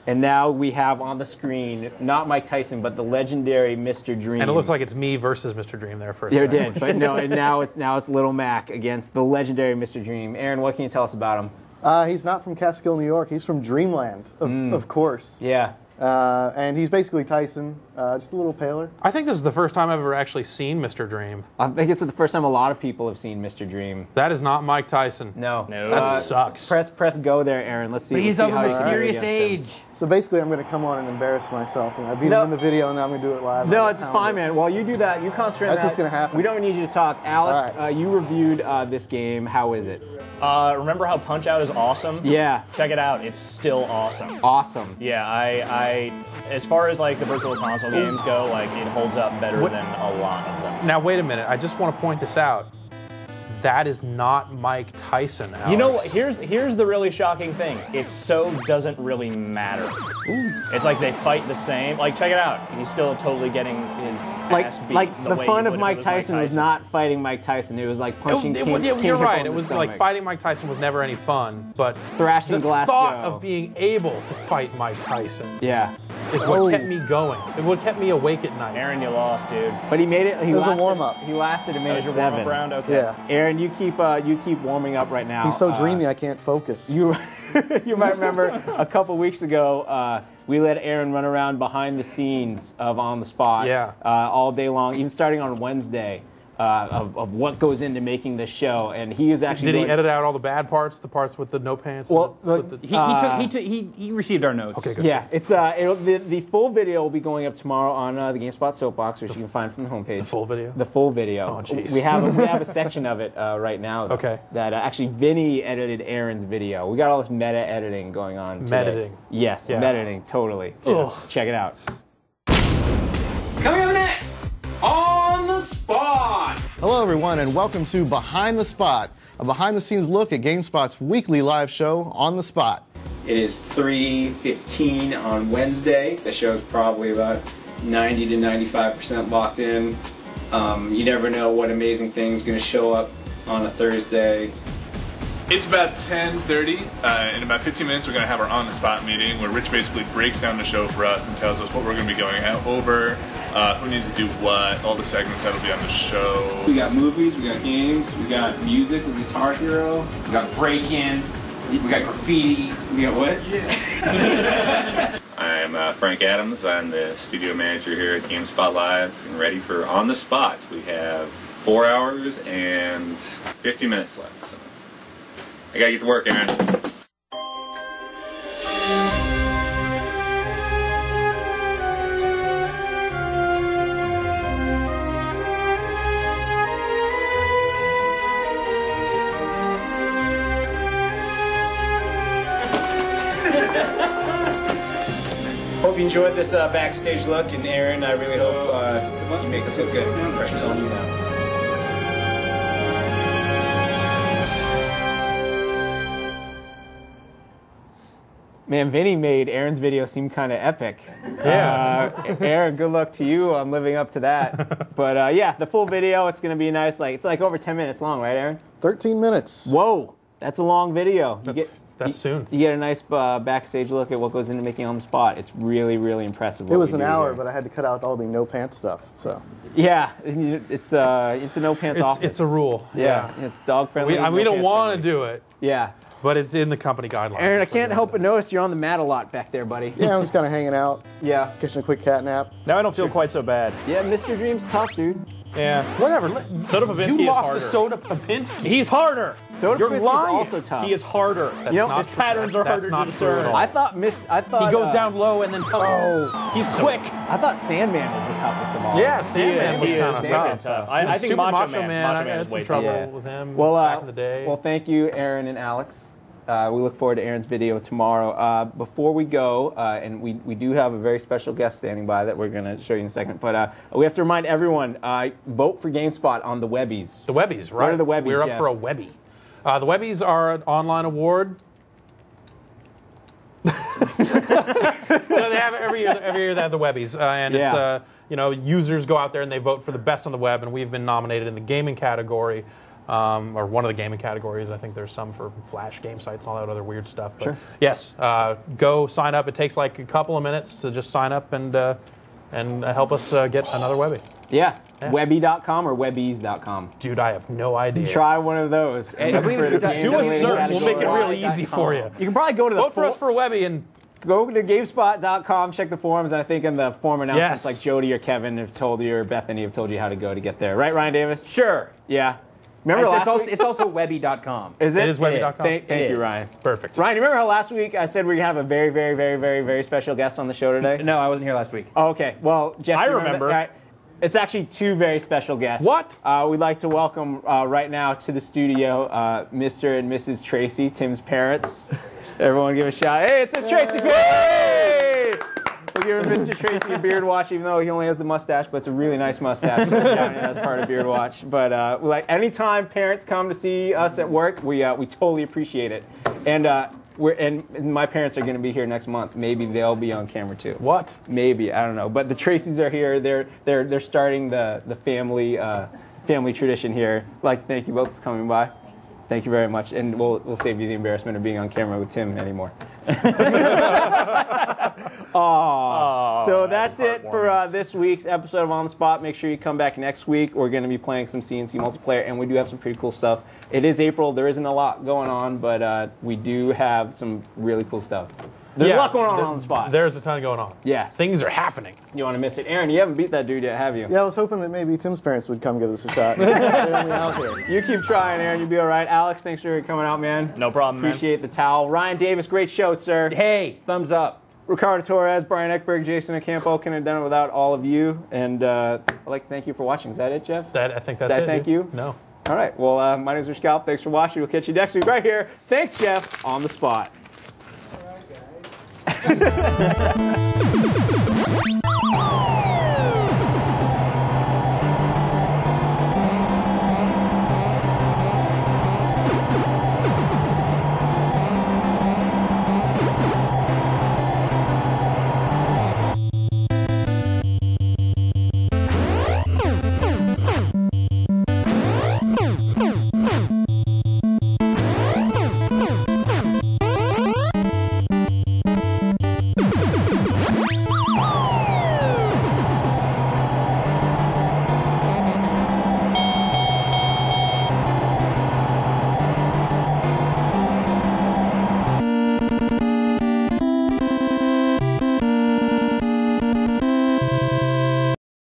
Speaker 1: and now we have on the screen not Mike Tyson, but the legendary Mr. Dream.
Speaker 2: And it looks like it's me versus Mr. Dream there for a
Speaker 1: second.
Speaker 2: second.
Speaker 1: It did, but no. And now it's Little Mac against the legendary Mr. Dream. Aaron, what can you tell us about him?
Speaker 21: He's not from Catskill, New York. He's from Dreamland, of course.
Speaker 1: Yeah.
Speaker 21: And he's basically Tyson, just a little paler.
Speaker 2: I think this is the first time I've ever actually seen Mr. Dream.
Speaker 1: I think it's the first time a lot of people have seen Mr. Dream.
Speaker 2: That is not Mike Tyson.
Speaker 1: No.
Speaker 2: That sucks.
Speaker 1: Press go there, Aaron. Let's see.
Speaker 21: But
Speaker 1: he's
Speaker 21: of
Speaker 1: a
Speaker 21: mysterious
Speaker 1: age.
Speaker 21: So basically, I'm going to come on and embarrass myself. I beat him in the video, and now I'm going to do it live.
Speaker 1: No, it's fine, man. While you do that, you concentrate on that.
Speaker 21: That's what's going to happen.
Speaker 1: We don't need you to talk. Alex, you reviewed this game. How is it?
Speaker 4: Remember how Punch-Out is awesome?
Speaker 1: Yeah.
Speaker 4: Check it out. It's still awesome.
Speaker 1: Awesome.
Speaker 4: Yeah, I as far as like the Virtual Console games go, like it holds up better than a lot of them.
Speaker 2: Now wait a minute. I just want to point this out. That is not Mike Tyson, Alex.
Speaker 4: You know what? Here's the really shocking thing. It so doesn't really matter. It's like they fight the same. Like check it out. He's still totally getting his ass beat.
Speaker 1: Like the
Speaker 4: way
Speaker 1: fun
Speaker 4: he
Speaker 1: of
Speaker 4: would
Speaker 1: Mike
Speaker 4: if it
Speaker 1: Tyson was not fighting Mike Tyson. It was like punching King
Speaker 2: You're
Speaker 1: Kong
Speaker 2: right.
Speaker 1: in
Speaker 2: It
Speaker 1: the
Speaker 2: was like
Speaker 1: stomach.
Speaker 2: fighting Mike Tyson was never any fun, but
Speaker 1: Thrashing
Speaker 2: the
Speaker 1: Glass
Speaker 2: thought
Speaker 1: Joe.
Speaker 2: of being able to fight Mike Tyson is
Speaker 1: Oh.
Speaker 2: what kept me going. It what kept me awake at night.
Speaker 4: Aaron, you lost, dude.
Speaker 1: But he made it.
Speaker 21: It was a warm-up.
Speaker 1: He lasted a
Speaker 4: That
Speaker 1: minute
Speaker 4: was your
Speaker 1: 7.
Speaker 4: warm-up round? Okay.
Speaker 21: Yeah.
Speaker 1: Aaron, you keep warming up right now.
Speaker 21: He's so dreamy, I can't focus.
Speaker 1: You might remember a couple weeks ago, we let Aaron run around behind the scenes of On the Spot all day long, even starting on Wednesday, of what goes into making this show. And he is actually
Speaker 2: Did he edit out all the bad parts, the parts with the no pants?
Speaker 1: Well,
Speaker 5: he received our notes.
Speaker 2: Okay, good.
Speaker 1: Yeah, it's the full video will be going up tomorrow on the GameSpot Soapbox, which you can find from the homepage.
Speaker 2: The full video?
Speaker 1: The full video.
Speaker 2: Oh, jeez.
Speaker 1: We have a section of it right now. Though,
Speaker 2: Okay.
Speaker 1: That actually Vinny edited Aaron's video. We got all this meta editing going on. Today.
Speaker 2: Meta-editing.
Speaker 1: Yes,
Speaker 2: Yeah.
Speaker 1: meta-editing, totally.
Speaker 2: Ugh.
Speaker 1: Check it out.
Speaker 22: Coming up next, On the Spot.
Speaker 21: Hello, everyone, and welcome to Behind the Spot, a behind-the-scenes look at GameSpot's weekly live show, On the Spot.
Speaker 23: It is 3:15 on Wednesday. The show's probably about 90 to 95% locked in. You never know what amazing thing's going to show up on a Thursday.
Speaker 24: It's about 10:30. In about 15 minutes, we're going to have our on-the-spot meeting where Rich basically breaks down the show for us and tells us what we're going to be going over, who needs to do what, all the segments that'll be on the show.
Speaker 23: We got movies, we got games, we got music with Guitar Hero, we got break-in, we got graffiti, we got what? Yeah.
Speaker 25: I'm Frank Adams. I'm the studio manager here at GameSpot Live and ready for On the Spot. We have 4 hours and 50 minutes left. So I gotta get to work, Aaron.
Speaker 23: Hope you enjoyed this backstage look, and Aaron, I really hope you make us look good. Pressure's on you now.
Speaker 1: Man, Vinny made Aaron's video seem kind of epic.
Speaker 2: Yeah.
Speaker 1: Aaron, good luck to you on living up to that. But yeah, the full video, it's going to be nice. It's like over 10 minutes long, right, Aaron?
Speaker 21: 13 minutes.
Speaker 1: Whoa, that's a long video.
Speaker 2: That's That's soon.
Speaker 1: You get a nice backstage look at what goes into making On the Spot. It's really, really impressive.
Speaker 21: It was an hour, but I had to cut out all the no pants stuff. So
Speaker 1: yeah, it's a no pants office.
Speaker 2: It's a rule.
Speaker 1: Yeah, it's dog friendly.
Speaker 2: We don't want to do it.
Speaker 1: Yeah.
Speaker 2: But it's in the company guidelines.
Speaker 1: Aaron, I can't help but notice you're on the mat a lot back there, buddy.
Speaker 21: yeah, I was kind of hanging out.
Speaker 1: Yeah.
Speaker 21: Catching a quick cat nap.
Speaker 4: Now I don't feel quite so bad.
Speaker 1: Yeah, Mr. Dream's tough, dude.
Speaker 2: Yeah. Whatever.
Speaker 4: Soda Popinski
Speaker 2: You
Speaker 4: is
Speaker 2: lost
Speaker 4: harder.
Speaker 2: to Soda Popinski.
Speaker 4: He's harder.
Speaker 1: Soda
Speaker 2: You're
Speaker 1: Popinski is
Speaker 2: lying.
Speaker 1: also tough.
Speaker 4: He is harder.
Speaker 2: That's not
Speaker 4: his
Speaker 2: true.
Speaker 4: patterns are
Speaker 2: That's
Speaker 4: harder
Speaker 2: not
Speaker 4: to
Speaker 2: true at
Speaker 4: discern.
Speaker 2: all.
Speaker 1: I thought
Speaker 2: He goes down low and then
Speaker 4: He's quick.
Speaker 1: I thought Sandman was the toughest of all.
Speaker 2: Yeah, Sandman was kind of
Speaker 4: Sandman's
Speaker 2: tough.
Speaker 4: I think
Speaker 2: Super
Speaker 4: Macho Man.
Speaker 2: I
Speaker 4: Macho Man
Speaker 2: had
Speaker 4: is
Speaker 2: some
Speaker 4: way
Speaker 2: trouble
Speaker 4: tougher.
Speaker 2: with him
Speaker 1: Well,
Speaker 2: back in the day.
Speaker 1: Well, thank you, Aaron and Alex. We look forward to Aaron's video tomorrow. Before we go, and we do have a very special guest standing by that we're going to show you in a second, but we have to remind everyone, vote for GameSpot on the Webbies.
Speaker 2: The Webbies, right?
Speaker 1: What are the Webbies,
Speaker 2: We're up
Speaker 1: Jeff?
Speaker 2: for a Webby. The Webbies are an online award. They have it every year. Every year they have the Webbies, and it's users go out there and they vote for the best on the web, and we've been nominated in the gaming category. Or one of the gaming categories. I think there's some for Flash game sites and all that other weird stuff. But yes, go sign up. It takes like a couple of minutes to just sign up and help us get another Webby.
Speaker 1: Yeah. Webby.com or Webbies.com.
Speaker 2: Dude, I have no idea.
Speaker 1: Try one of those.
Speaker 2: I believe it's do a search. We'll make it really easy for you.
Speaker 1: You can probably go to the
Speaker 2: vote for us for a Webby and
Speaker 1: go to GameSpot.com, check the forums, and I think in the forum announcements, like Jody or Kevin have told you, or Bethany have told you how to go to get there. Right, Ryan Davis?
Speaker 3: Sure.
Speaker 1: Yeah. Remember
Speaker 3: it's also Webby.com.
Speaker 1: Is it?
Speaker 2: It is Webby.com.
Speaker 1: Thank you, Ryan.
Speaker 2: Perfect.
Speaker 1: Ryan, you remember how last week I said we're going to have a very, very, very, very, very special guest on the show today?
Speaker 3: No, I wasn't here last week.
Speaker 1: Oh, okay. Well, Jeff,
Speaker 4: I
Speaker 1: you
Speaker 4: remember.
Speaker 1: that? Right. It's actually two very special guests.
Speaker 2: What?
Speaker 1: We'd like to welcome right now to the studio Mr. and Mrs. Tracy, Tim's parents. Everyone give a shout. Hey, it's a Tracy Hey! We're giving Mr. Tracy a beard watch, even though he only has the mustache, but it's a really nice mustache. That's part of beard watch. But like anytime parents come to see us at work, we totally appreciate it. And and my parents are going to be here next month. Maybe they'll be on camera too.
Speaker 2: What?
Speaker 1: Maybe, I don't know. But the Tracys are here. They're starting the family tradition here. Like, thank you both for coming by. Thank you very much, and we'll save you the embarrassment of being on camera with Tim anymore. So that's it for this week's episode of On the Spot. Make sure you come back next week. We're going to be playing some CNC multiplayer, and we do have some pretty cool stuff. It is April. There isn't a lot going on, but we do have some really cool stuff. There's a lot going on the spot.
Speaker 2: There's a ton going on.
Speaker 1: Yeah.
Speaker 2: Things are happening.
Speaker 1: You want to miss it. Aaron, you haven't beat that dude yet, have you?
Speaker 21: Yeah, I was hoping that maybe Tim's parents would come give us a shot. They're only out here.
Speaker 1: You keep trying, Aaron. You'll be all right. Alex, thanks for coming out, man.
Speaker 4: No problem,
Speaker 1: Appreciate the towel. Ryan Davis, great show, sir.
Speaker 3: Hey, thumbs up.
Speaker 1: Ricardo Torres, Brian Eckberg, Jason Ocampo. Couldn't have done it without all of you. And I'd like to thank you for watching. Is that it, Jeff?
Speaker 2: I think that's
Speaker 1: Did
Speaker 2: it.
Speaker 1: I thank you?
Speaker 2: No.
Speaker 1: All right. Well, my name is Rich Gallup. Thanks for watching. We'll catch you next week right here. Thanks, Jeff. On the Spot. All right, guys.